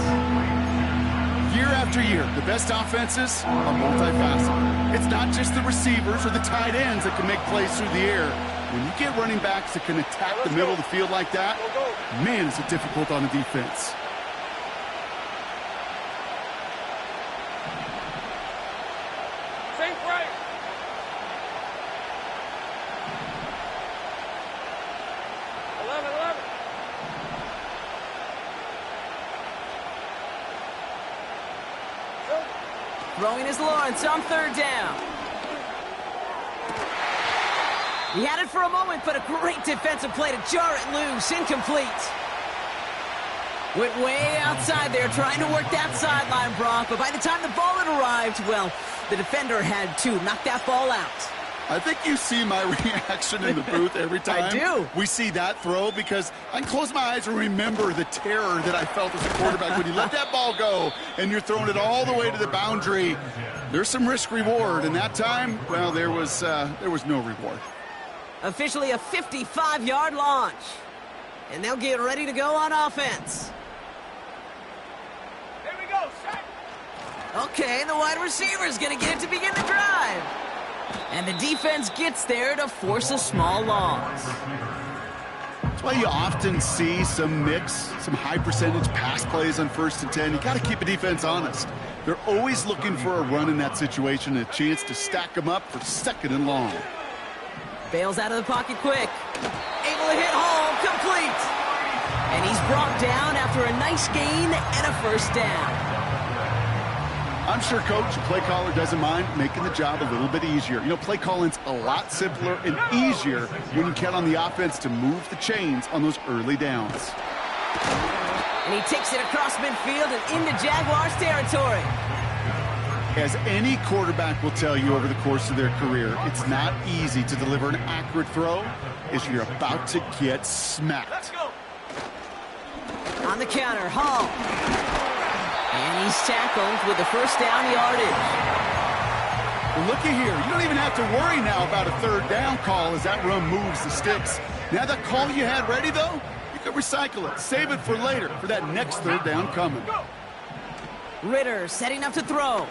Year after year, the best offenses are multifaceted. It's not just the receivers or the tight ends that can make plays through the air. When you get running backs that can attack the middle of the field like that, man, is it difficult on the defense. Safe right. Throwing is Lawrence on third down. He had it for a moment, but a great defensive play to jar it loose. Incomplete. Went way outside there trying to work that sideline, Brock. But by the time the ball had arrived, well, the defender had to knock that ball out. I think you see my reaction in the booth every time I do. We see that throw, because I can close my eyes and remember the terror that I felt as a quarterback when you let that ball go and you're throwing it all the way to the boundary. There's some risk reward, and that time, well, there was no reward. Officially a 55-yard launch. And they'll get ready to go on offense. There we go, set. Okay, the wide receiver's going to get it to begin the drive. And the defense gets there to force a small loss. That's why you often see some mix, some high-percentage pass plays on 1st and 10. You got to keep a defense honest. They're always looking for a run in that situation, and a chance to stack them up for 2nd and long. Bails out of the pocket quick. Able to hit home, complete. And he's brought down after a nice gain and a first down. I'm sure Coach, the play caller, doesn't mind making the job a little bit easier. You know, play calling's a lot simpler and easier when you count on the offense to move the chains on those early downs. And he takes it across midfield and into Jaguars territory. As any quarterback will tell you over the course of their career, it's not easy to deliver an accurate throw as you're about to get smacked. Let's go. On the counter, Hall. And he's tackled with the first down yardage. Well, looky here. You don't even have to worry now about a third down call as that run moves the sticks. Now that call you had ready, though, you can recycle it. Save it for later for that next third down coming. Ritter setting up to throw.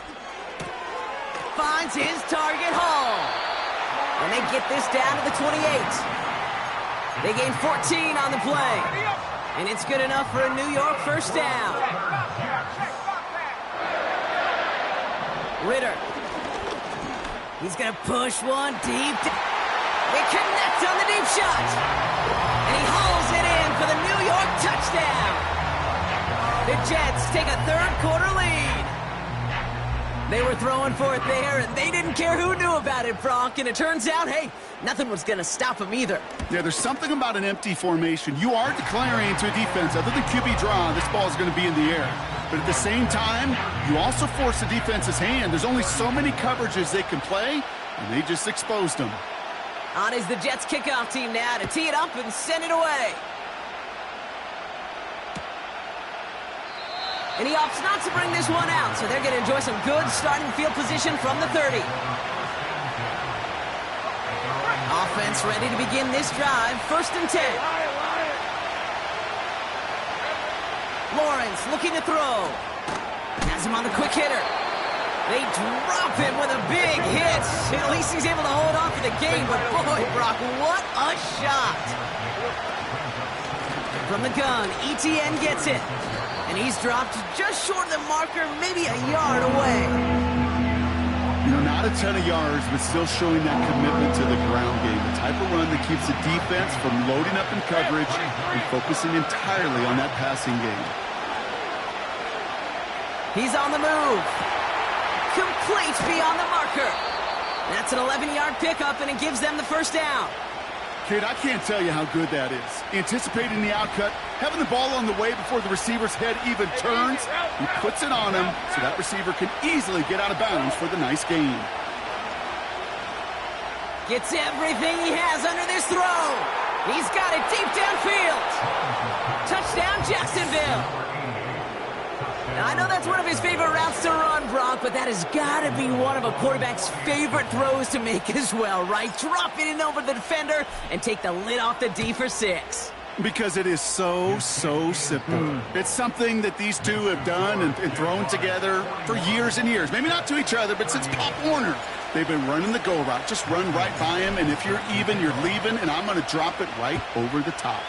Finds his target, Hall. And they get this down to the 28. They gain 14 on the play. And it's good enough for a New York first down. Ritter. He's going to push one deep. They connect on the deep shot. And he hauls it in for the New York touchdown. The Jets take a third-quarter lead. They were throwing for it there, and they didn't care who knew about it, Brock. And it turns out, hey, nothing was going to stop them either. Yeah, there's something about an empty formation. You are declaring to a defense, other than QB draw, this ball is going to be in the air. But at the same time, you also force the defense's hand. There's only so many coverages they can play, and they just exposed them. On is the Jets kickoff team now to tee it up and send it away. And he opts not to bring this one out, so they're going to enjoy some good starting field position from the 30. Offense ready to begin this drive, 1st and 10. Lawrence looking to throw. Has him on the quick hitter. They drop him with a big hit. At least he's able to hold on for the game, but boy, Brock, what a shot. From the gun, ETN gets it. And he's dropped just short of the marker, maybe a yard away. You know, not a ton of yards, but still showing that commitment to the ground game. The type of run that keeps the defense from loading up in coverage and focusing entirely on that passing game. He's on the move. Complete beyond the marker. That's an 11-yard pickup, and it gives them the first down. Kid, I can't tell you how good that is. Anticipating the outcut, having the ball on the way before the receiver's head even turns, he puts it on him so that receiver can easily get out of bounds for the nice gain. Gets everything he has under this throw. He's got it deep downfield. Touchdown, Jacksonville. Now, I know that's one of his favorite routes to run, Brock, but that has got to be one of a quarterback's favorite throws to make as well, right? Drop it in over the defender and take the lid off the D for 6. Because it is so simple. It's something that these two have done and thrown together for years and years. Maybe not to each other, but since Pop Warner. They've been running the go route. Just run right by him, and if you're even, you're leaving, and I'm going to drop it right over the top.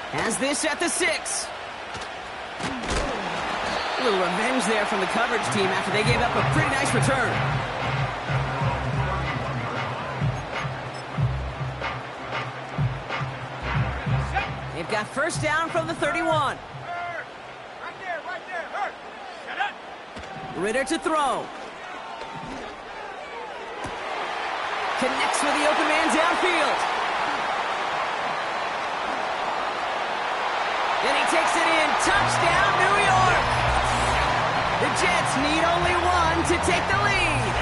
Has this at the 6. A little revenge there from the coverage team after they gave up a pretty nice return. They've got first down from the 31. Right there. Shut up. Ritter to throw. Connects with the open man downfield. Then he takes it in. Touchdown, New York. The Jets need only one to take the lead.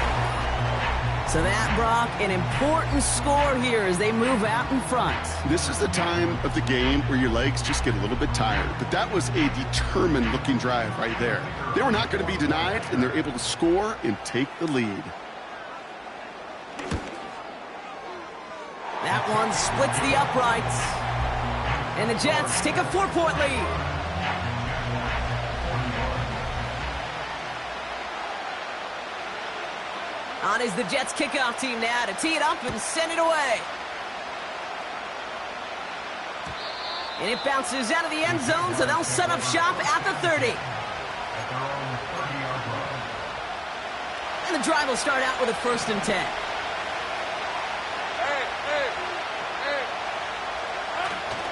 So that, Brock, an important score here as they move out in front. This is the time of the game where your legs just get a little bit tired. But that was a determined-looking drive right there. They were not going to be denied, and they're able to score and take the lead. That one splits the uprights. And the Jets take a 4-point lead. On is the Jets kickoff team now to tee it up and send it away. And it bounces out of the end zone, so they'll set up shop at the 30. And the drive will start out with a 1st and 10.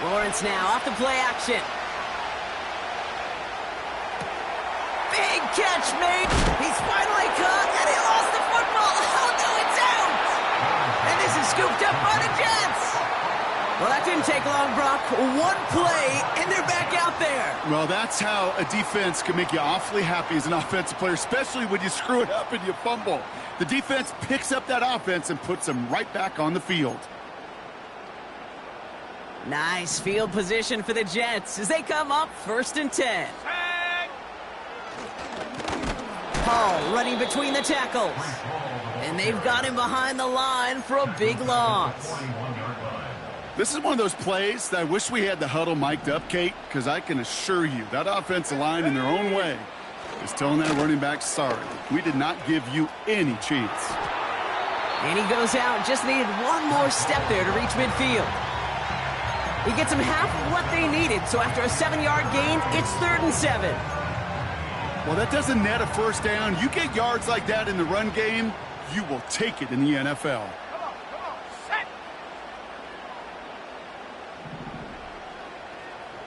Lawrence now off the play action. Big catch made. He's finally caught, and he lost the football. Oh, no, it's out. And this is scooped up by the Jets. Well, that didn't take long, Brock. One play, and they're back out there. Well, that's how a defense can make you awfully happy as an offensive player, especially when you screw it up and you fumble. The defense picks up that offense and puts them right back on the field. Nice field position for the Jets as they come up 1st and 10. Hall running between the tackles. And they've got him behind the line for a big loss. This is one of those plays that I wish we had the huddle mic'd up, Kate, because I can assure you that offensive line in their own way is telling that running back, sorry, we did not give you any chance. And he goes out, just needed one more step there to reach midfield. He gets them half of what they needed, so after a 7-yard gain, it's 3rd and 7. Well, that doesn't net a 1st down. You get yards like that in the run game, you will take it in the NFL.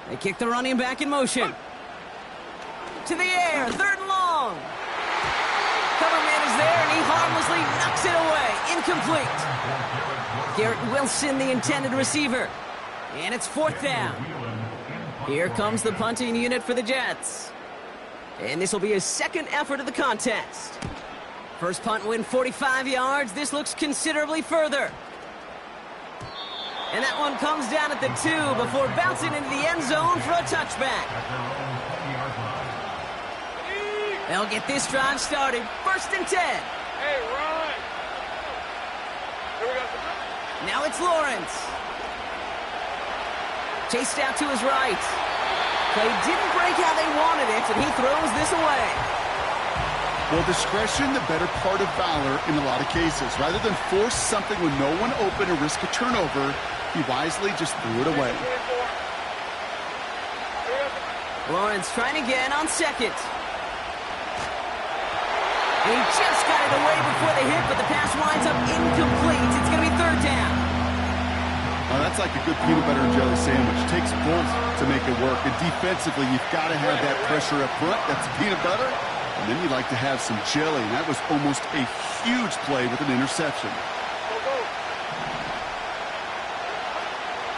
They kick the running back in motion. To the air, 3rd and long. Cover man is there, and he harmlessly knocks it away. Incomplete. Garrett Wilson, the intended receiver. And it's 4th down. Here comes the punting unit for the Jets. And this will be his 2nd effort of the contest. First punt win 45 yards. This looks considerably further. And that one comes down at the 2 before bouncing into the end zone for a touchback. They'll get this drive started. 1st and 10. Hey, Ron. Here we go. Now it's Lawrence. Chased out to his right. Play didn't break how they wanted it, and he throws this away. Well, discretion, the better part of valor in a lot of cases. Rather than force something with no one open or risk a turnover, he wisely just threw it away. Lawrence trying again on 2nd. He just got it away before the hit, but the pass winds up incomplete. It's going to be 3rd down. Well, that's like a good peanut butter and jelly sandwich. It takes both to make it work. And defensively, you've got to have that pressure up front. That's peanut butter. And then you'd like to have some jelly. And that was almost a huge play with an interception.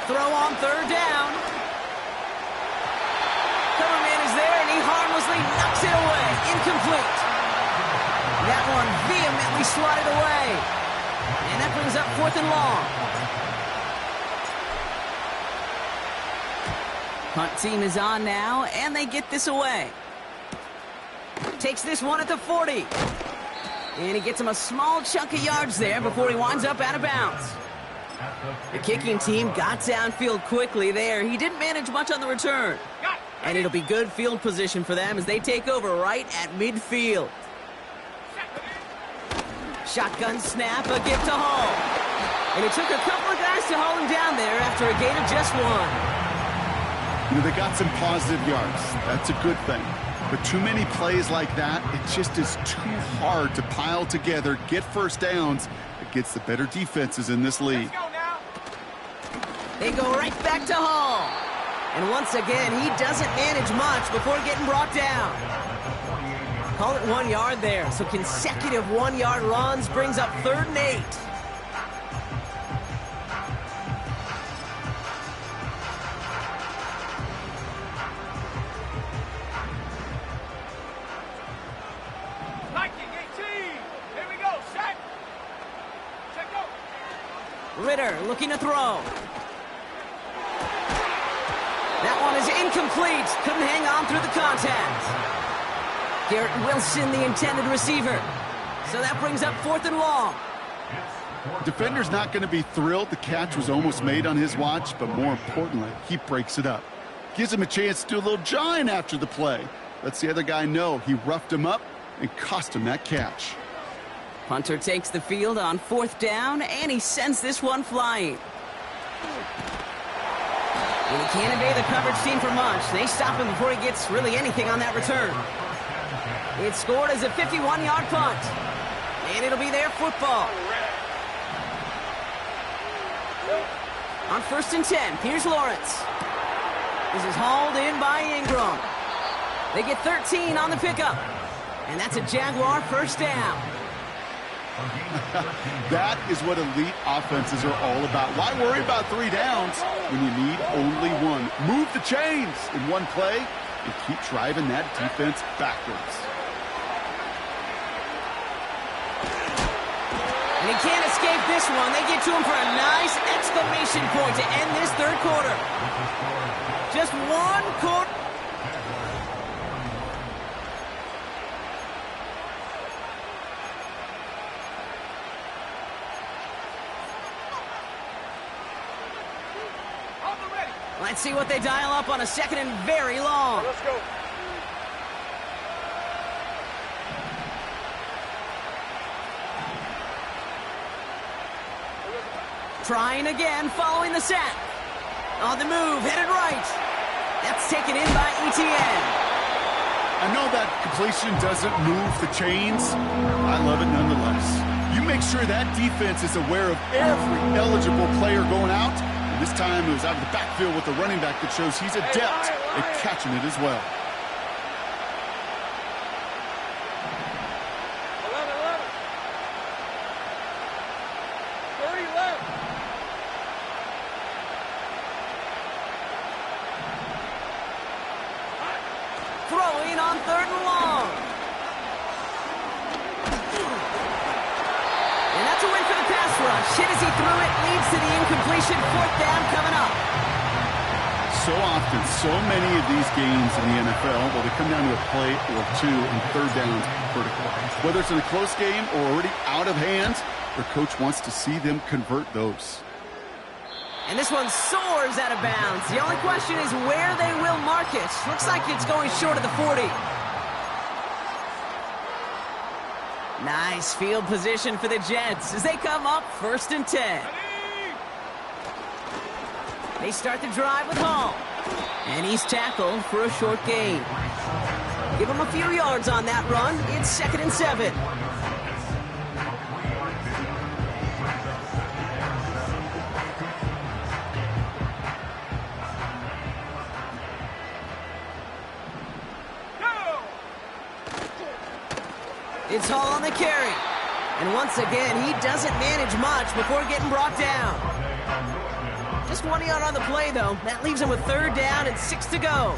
Throw on 3rd down. Cover man is there, and he harmlessly knocks it away. Incomplete. That one vehemently swatted away. And that brings up 4th and long. Punt team is on now, and they get this away. Takes this one at the 40. And he gets him a small chunk of yards there before he winds up out of bounds. The kicking team got downfield quickly there. He didn't manage much on the return. And it'll be good field position for them as they take over right at midfield. Shotgun snap, a gift to Hall. And it took a couple of guys to haul him down there after a gain of just 1. You know, they got some positive yards. That's a good thing. But too many plays like that, it just is too hard to pile together, get 1st downs against the better defenses in this league. They go right back to Hall. And once again, he doesn't manage much before getting brought down. Call it 1 yard there. So consecutive 1-yard runs brings up 3rd and 8. Ritter looking to throw. That one is incomplete. Couldn't hang on through the contact. Garrett Wilson, the intended receiver. So that brings up 4th and long. Defender's not going to be thrilled. The catch was almost made on his watch, but more importantly, he breaks it up. Gives him a chance to do a little jawing after the play. Lets the other guy know he roughed him up and cost him that catch. Punter takes the field on 4th down, and he sends this one flying. And he can't evade the coverage team for much. They stop him before he gets really anything on that return. It's scored as a 51-yard punt. And it'll be their football. On 1st and 10, here's Lawrence. This is hauled in by Ingram. They get 13 on the pickup. And that's a Jaguar first down. That is what elite offenses are all about. Why worry about 3 downs when you need only one? Move the chains in one play and keep driving that defense backwards. And he can't escape this one. They get to him for a nice exclamation point to end this third quarter. Just one quarter. Let's see what they dial up on a 2nd and very long. Let's go. Trying again, following the sack. On the move, headed right. That's taken in by ETN. I know that completion doesn't move the chains. I love it nonetheless. You make sure that defense is aware of every eligible player going out. And this time it was out of the backfield with the running back that shows he's adept at catching it as well. 30 left. Throwing on 3rd and long. And that's a win for the pass rush. Hit as he threw it, leads to the incompletion. 4th down coming up. So often, so many of these games in the NFL, well, they come down to a play or two and 3rd downs critical. Whether it's in a close game or already out of hand, their coach wants to see them convert those. And this one soars out of bounds. The only question is where they will mark it. Looks like it's going short of the 40. Nice field position for the Jets as they come up 1st and 10. They start the drive with Hall. And he's tackled for a short gain. Give him a few yards on that run. It's 2nd and 7. It's Hall on the carry. And once again, he doesn't manage much before getting brought down. Just 1 yard on the play, though. That leaves him with 3rd down and 6 to go.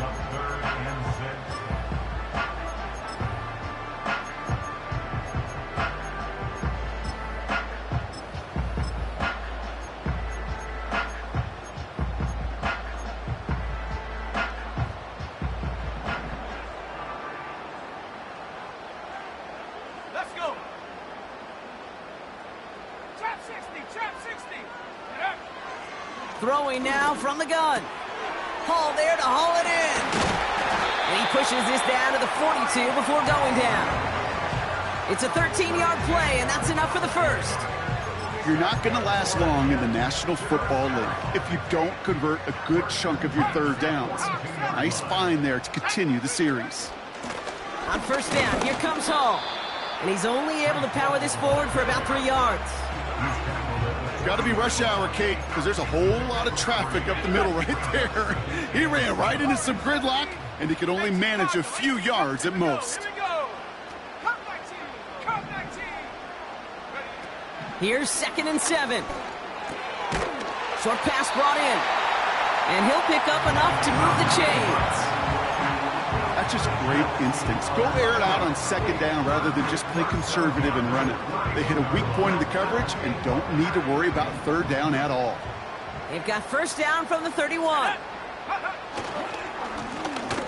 Let's go. Trap 60, trap 60. Get up. Throwing now from the gun. Hall there to haul it in. And he pushes this down to the 42 before going down. It's a 13-yard play, and that's enough for the first. You're not going to last long in the National Football League if you don't convert a good chunk of your 3rd downs. Nice find there to continue the series. On 1st down, here comes Hall. And he's only able to power this forward for about 3 yards. Got to be rush hour, Kate, because there's a whole lot of traffic up the middle right there. He ran right into some gridlock, and he could only manage a few yards at most. Here we go. Come 19. Come 19. Here's 2nd and 7. Short pass brought in. And he'll pick up enough to move the chains. That's just great instincts. Go air it out on 2nd down rather than just play conservative and run it. They hit a weak point in the coverage and don't need to worry about 3rd down at all. They've got 1st down from the 31.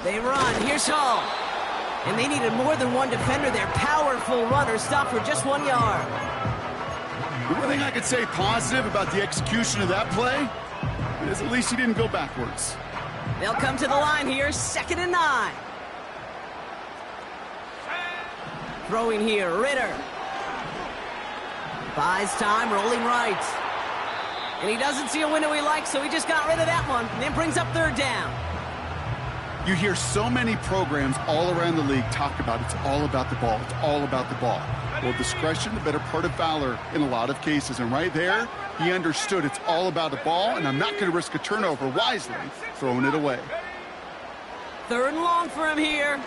They run. Here's Hall. And they needed more than one defender. Their powerful runner stopped for just 1 yard. The only thing I could say positive about the execution of that play is at least he didn't go backwards. They'll come to the line here, 2nd and 9. Throwing here, Ritter. Buys time, rolling right. And he doesn't see a window he likes, so he just got rid of that one. And then brings up 3rd down. You hear so many programs all around the league talk about it's all about the ball. It's all about the ball. Well, discretion, the better part of valor in a lot of cases. And right there, he understood it's all about the ball, and I'm not going to risk a turnover, wisely throwing it away. 3rd and long for him here.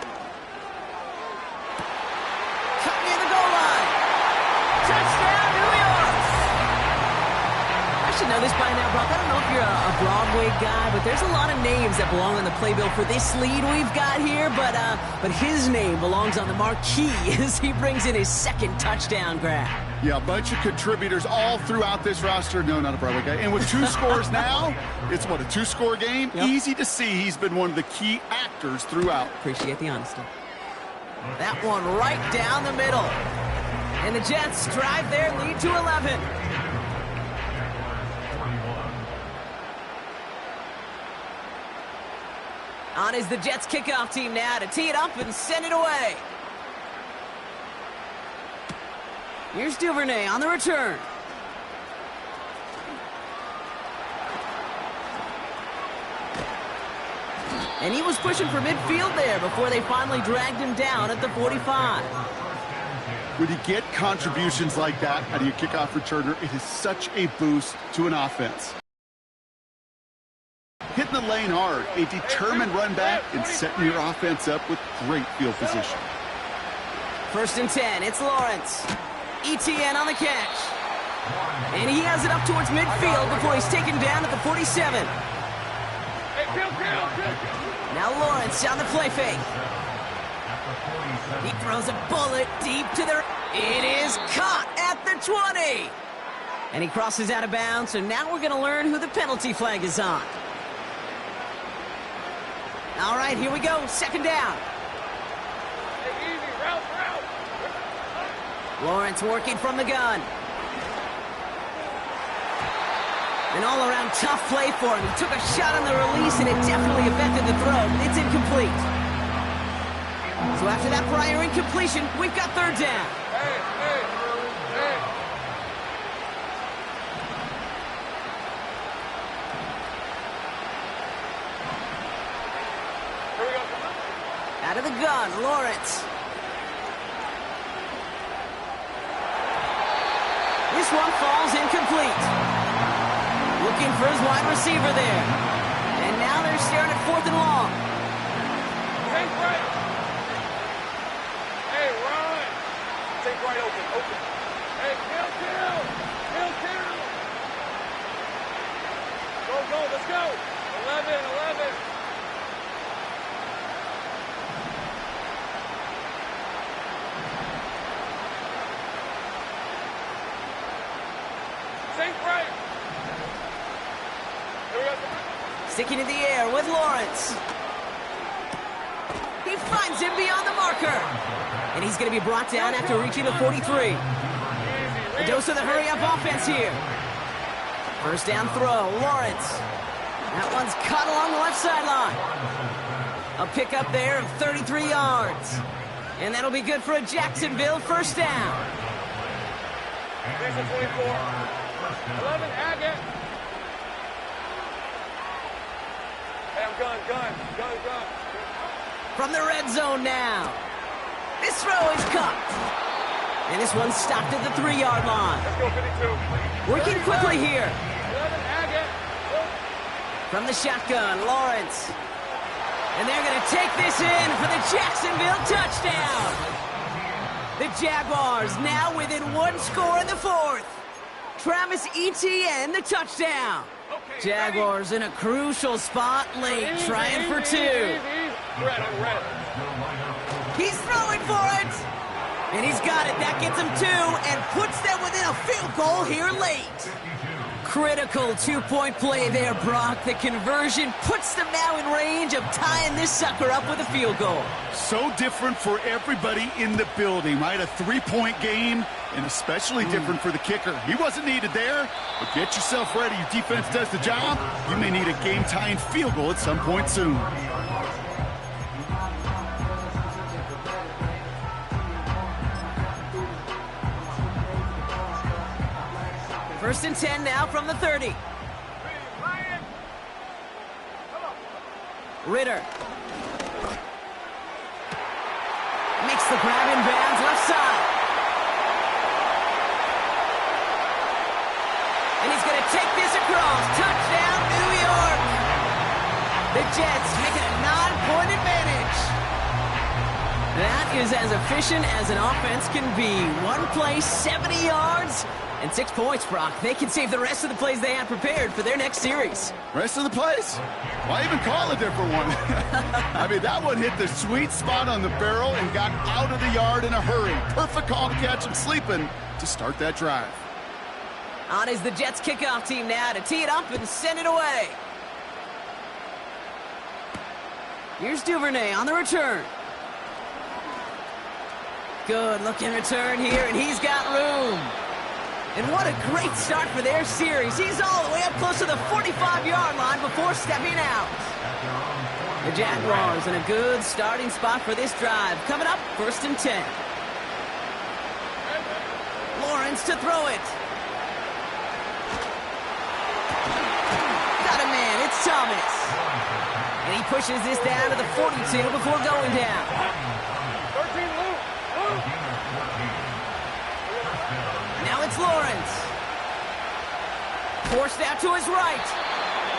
Cut near the goal line. Touchdown, New York! I should know this by now, Brock. I don't know if you're a Broadway guy, but there's a lot of names that belong on the playbill for this lead we've got here, but his name belongs on the marquee as he brings in his 2nd touchdown grab. Yeah, a bunch of contributors all throughout this roster. No, not a Broadway guy. And with 2 scores now, it's what, a 2-score game? Yep. Easy to see he's been one of the key actors throughout. Appreciate the honesty. That one right down the middle. And the Jets drive their lead to 11. On is the Jets kickoff team now to tee it up and send it away. Here's Duvernay on the return. And he was pushing for midfield there before they finally dragged him down at the 45. When you get contributions like that out of your kickoff returner, it is such a boost to an offense. Hitting the lane hard, a determined run back, and setting your offense up with great field position. 1st and 10, it's Lawrence. ETN on the catch. And he has it up towards midfield before he's taken down at the 47. Now Lawrence on the play fake. He throws a bullet deep to the... It is caught at the 20. And he crosses out of bounds, so now we're going to learn who the penalty flag is on. All right, here we go. 2nd down. Lawrence working from the gun. An all-around tough play for him. He took a shot on the release, and it definitely affected the throw, but it's incomplete. So after that prior incompletion, we've got 3rd down. Out of the gun, Lawrence. This one falls incomplete. Looking for his wide receiver there. And now they're staring at 4th and long. Take right. Hey, run. Take right open. Hey, kill. Go, let's go. 11. Sticking in the air with Lawrence. He finds him beyond the marker. And he's going to be brought down after reaching the 43. A dose of the hurry-up offense here. 1st down throw, Lawrence. That one's caught along the left sideline. A pickup there of 33 yards. And that'll be good for a Jacksonville 1st down. There's a 24. 11, Agate. Hey, I'm gun. From the red zone now. This throw is cut. And this one's stopped at the 3-yard line. Let's go, 52. Working quickly here. 11, Agate. From the shotgun, Lawrence. And they're going to take this in for the Jacksonville touchdown. The Jaguars now within 1 score in the 4th. Travis Etienne, the touchdown. Jaguars in a crucial spot late, trying for 2. He's throwing for it. And he's got it. That gets him 2 and puts them within a field goal here late. Critical 2-point play there, Brock. The conversion puts them now in range of tying this sucker up with a field goal. So different for everybody in the building, right? A 3-point game, and especially different for the kicker. He wasn't needed there, but get yourself ready. Your defense does the job. You may need a game-tying field goal at some point soon. First and 10 now from the 30. Ritter. Makes the grab in bounds left side. gonna take this across. Touchdown, New York. The Jets make it a 9-point advantage. That is as efficient as an offense can be. One play, 70 yards, and 6 points, Brock. They can save the rest of the plays they had prepared for their next series. Rest of the plays? Why even call a different one? I mean, that one hit the sweet spot on the barrel and got out of the yard in a hurry. Perfect call to catch him sleeping to start that drive. On is the Jets kickoff team now to tee it up and send it away. Here's Duvernay on the return. Good looking return here, and he's got room. And what a great start for their series. He's all the way up close to the 45-yard line before stepping out. The Jaguars in a good starting spot for this drive. Coming up, 1st and 10. Lawrence to throw it. Got a man, it's Thomas. And he pushes this down to the 42 before going down. 13, Luke. Now it's Lawrence. Forced out to his right.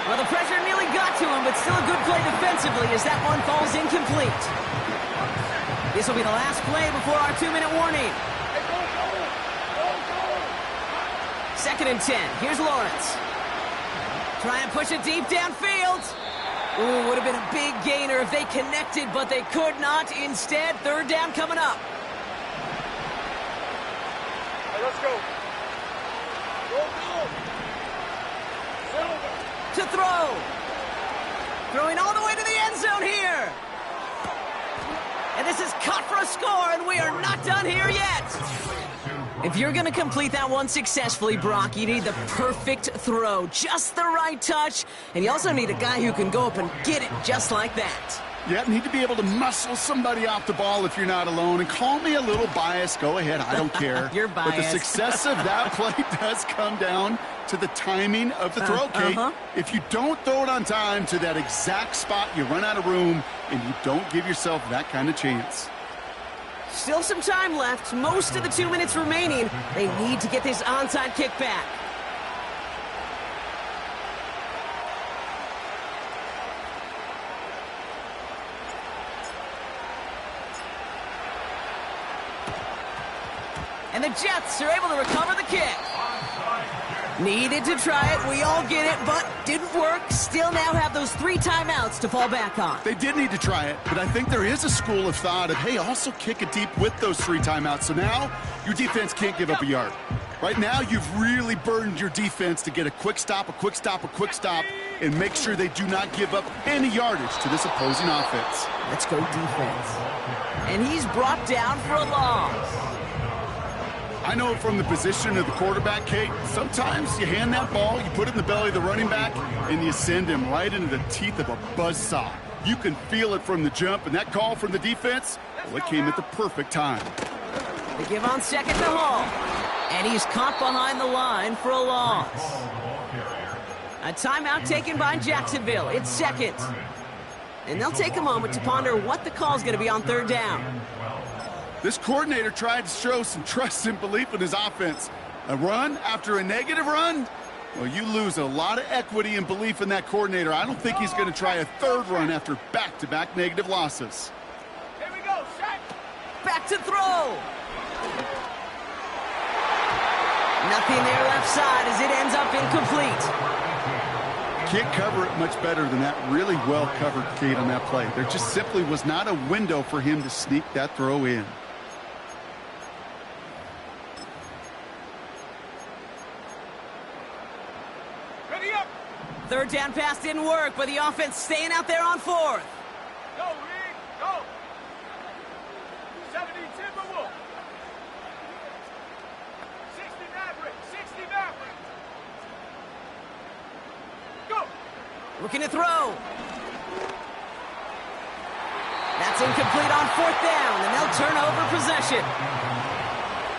Well, the pressure nearly got to him, but still a good play defensively as that one falls incomplete. This will be the last play before our 2-minute warning. 2nd and 10. Here's Lawrence. Try and push it deep downfield. Ooh, would have been a big gainer if they connected, but they could not. Instead, 3rd down coming up. Hey, let's go. Go. To throw. Throwing all the way to the end zone here. And this is caught for a score, and we are not done here yet. If you're going to complete that one successfully, Brock, you need the perfect throw. Just the right touch. And you also need a guy who can go up and get it just like that. Yeah, need to be able to muscle somebody off the ball if you're not alone. And call me a little biased. Go ahead. I don't care. You're biased. But the success of that play does come down to the timing of the throw, Kate. If you don't throw it on time to that exact spot, you run out of room, and you don't give yourself that kind of chance. Still some time left. Most of the 2 minutes remaining. They need to get this onside kick back. And the Jets are able to recover the kick. Needed to try it. We all get it, but didn't work. Still now have those 3 timeouts to fall back on. They did need to try it, but I think there is a school of thought of, hey, also kick it deep with those 3 timeouts. So now your defense can't give up a yard. Right now, you've really burdened your defense to get a quick stop, and make sure they do not give up any yardage to this opposing offense. Let's go defense. And he's brought down for a loss. I know from the position of the quarterback, Kate, sometimes you hand that ball, you put it in the belly of the running back, and you send him right into the teeth of a buzzsaw. You can feel it from the jump, and that call from the defense, well, it came at the perfect time. They give on 2nd to Hall, and he's caught behind the line for a loss. A timeout taken by Jacksonville. It's 2nd. And they'll take a moment to ponder what the call is going to be on 3rd down. This coordinator tried to show some trust and belief in his offense. A run after a negative run? Well, you lose a lot of equity and belief in that coordinator. I don't think he's going to try a 3rd run after back-to-back negative losses. Here we go, Shaq. Back to throw. Nothing there left side as it ends up incomplete. Can't cover it much better than that. Really well covered, Kate, on that play. There just simply was not a window for him to sneak that throw in. Ready up. 3rd down pass didn't work, but the offense staying out there on 4th. Go, Reed. Go. 70 Timberwolves. 60 Maverick. 60 Maverick. Go. Looking to throw. That's incomplete on 4th down, and they'll turn over possession.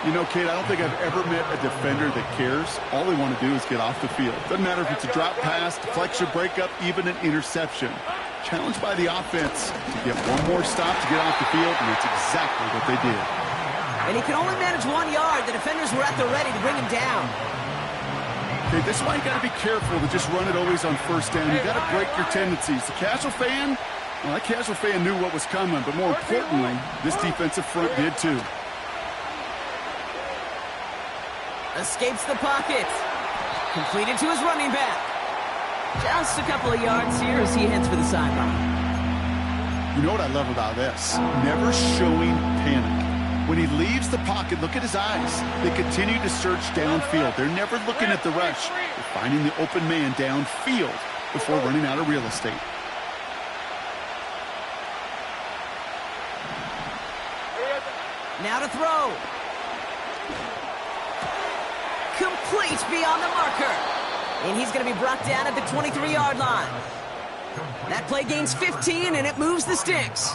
You know, Kate, I don't think I've ever met a defender that cares. All they want to do is get off the field. Doesn't matter if it's a drop pass, deflection, breakup, even an interception. Challenged by the offense to get one more stop to get off the field, and it's exactly what they did. And he could only manage 1 yard. The defenders were at the ready to bring him down. Okay, this is why you got to be careful to just run it always on first down. You got to break your tendencies. The casual fan, well, that casual fan knew what was coming, but more importantly, this defensive front did too. Escapes the pocket. Completed to his running back. Just a couple of yards here as he heads for the sideline. You know what I love about this? Never showing panic. When he leaves the pocket, look at his eyes. They continue to search downfield. They're never looking at the rush. They're finding the open man downfield before running out of real estate. Now to throw. Complete beyond the marker. And he's going to be brought down at the 23-yard line. That play gains 15, and it moves the sticks.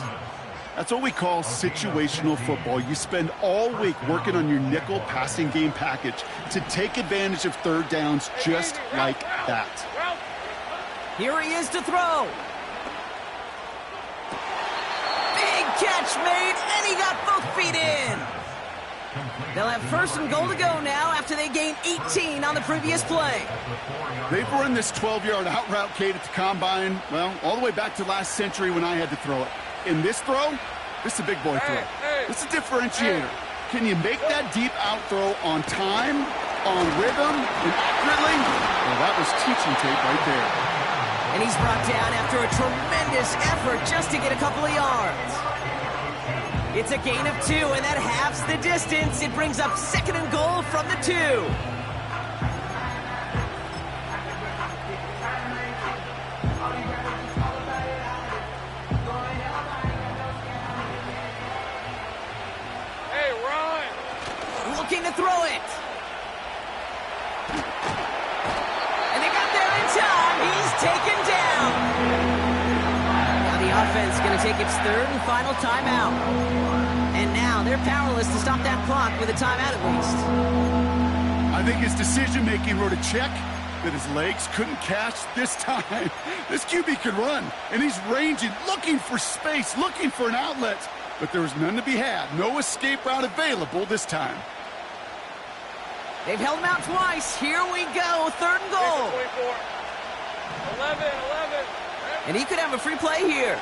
That's what we call situational football. You spend all week working on your nickel passing game package to take advantage of third downs just like that. Here he is to throw. Big catch made, and he got both feet in. They'll have first and goal to go now after they gain 18 on the previous play. They've run this 12-yard out route, Kate, at the combine, well, all the way back to last century when I had to throw it. In this throw, this is a big boy throw. This is a differentiator. Can you make that deep out throw on time, on rhythm, and accurately? Well, that was teaching tape right there. And he's brought down after a tremendous effort just to get a couple of yards. It's a gain of 2, and that halves the distance. It brings up second and goal from the 2. Hey, run! Looking to throw it. And they got there in time. He's taken down. Now the offense is going to take its third and final timeout. And now they're powerless to stop that clock with a timeout at least. I think his decision-making wrote a check that his legs couldn't catch this time. This QB could run, and he's ranging, looking for space, looking for an outlet. But there was none to be had. No escape route available this time. They've held him out twice. Here we go. Third and goal. 11. And he could have a free play here.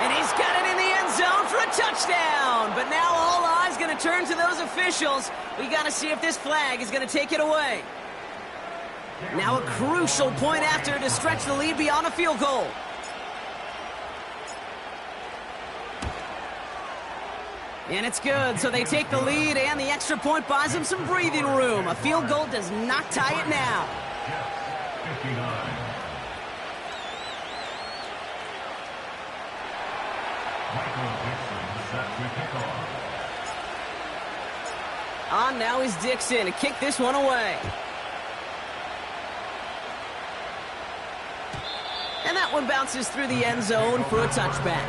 And he's got it in the end zone for a touchdown. But now all eyes going to turn to those officials. We got to see if this flag is going to take it away. Now a crucial point after to stretch the lead beyond a field goal. And it's good, so they take the lead, and the extra point buys them some breathing room. A field goal does not tie it now. 59. On now is Dixon to kick this one away. And that one bounces through the end zone for a touchback.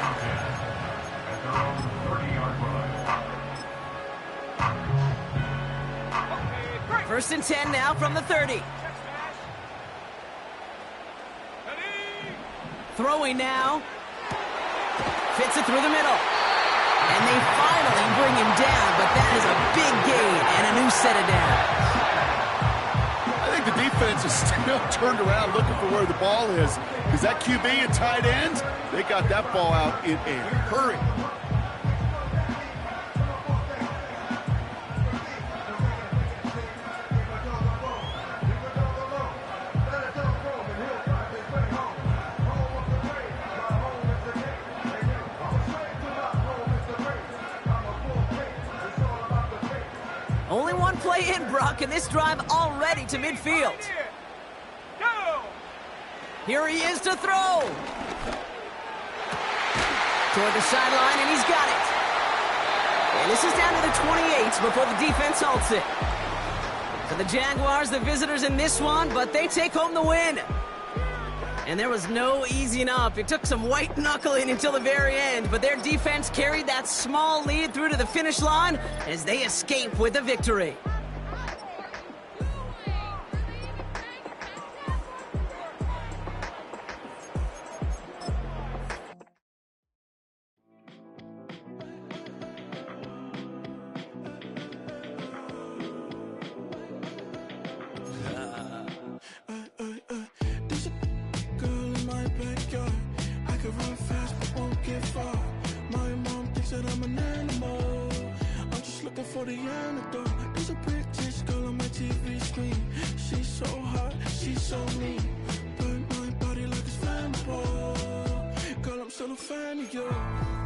First and 10 now from the 30. Throwing now. Fits it through the middle. And they finally bring him down, but that is a big gain and a new set of downs. I think the defense is still turned around looking for where the ball is. Is that QB and tight end? They got that ball out in a hurry. Only one play in, Brock, and this drive already to midfield. Here he is to throw. Toward the sideline, and he's got it. And this is down to the 28 before the defense halts it. So the Jaguars, the visitors in this one, but they take home the win. And there was no easing up. It took some white knuckling until the very end, but their defense carried that small lead through to the finish line as they escape with a victory. looking for the antidote. There's a British girl on my TV screen. She's so hot, she's so mean. Burn my body like it's flammable. Girl, I'm still a fan of you.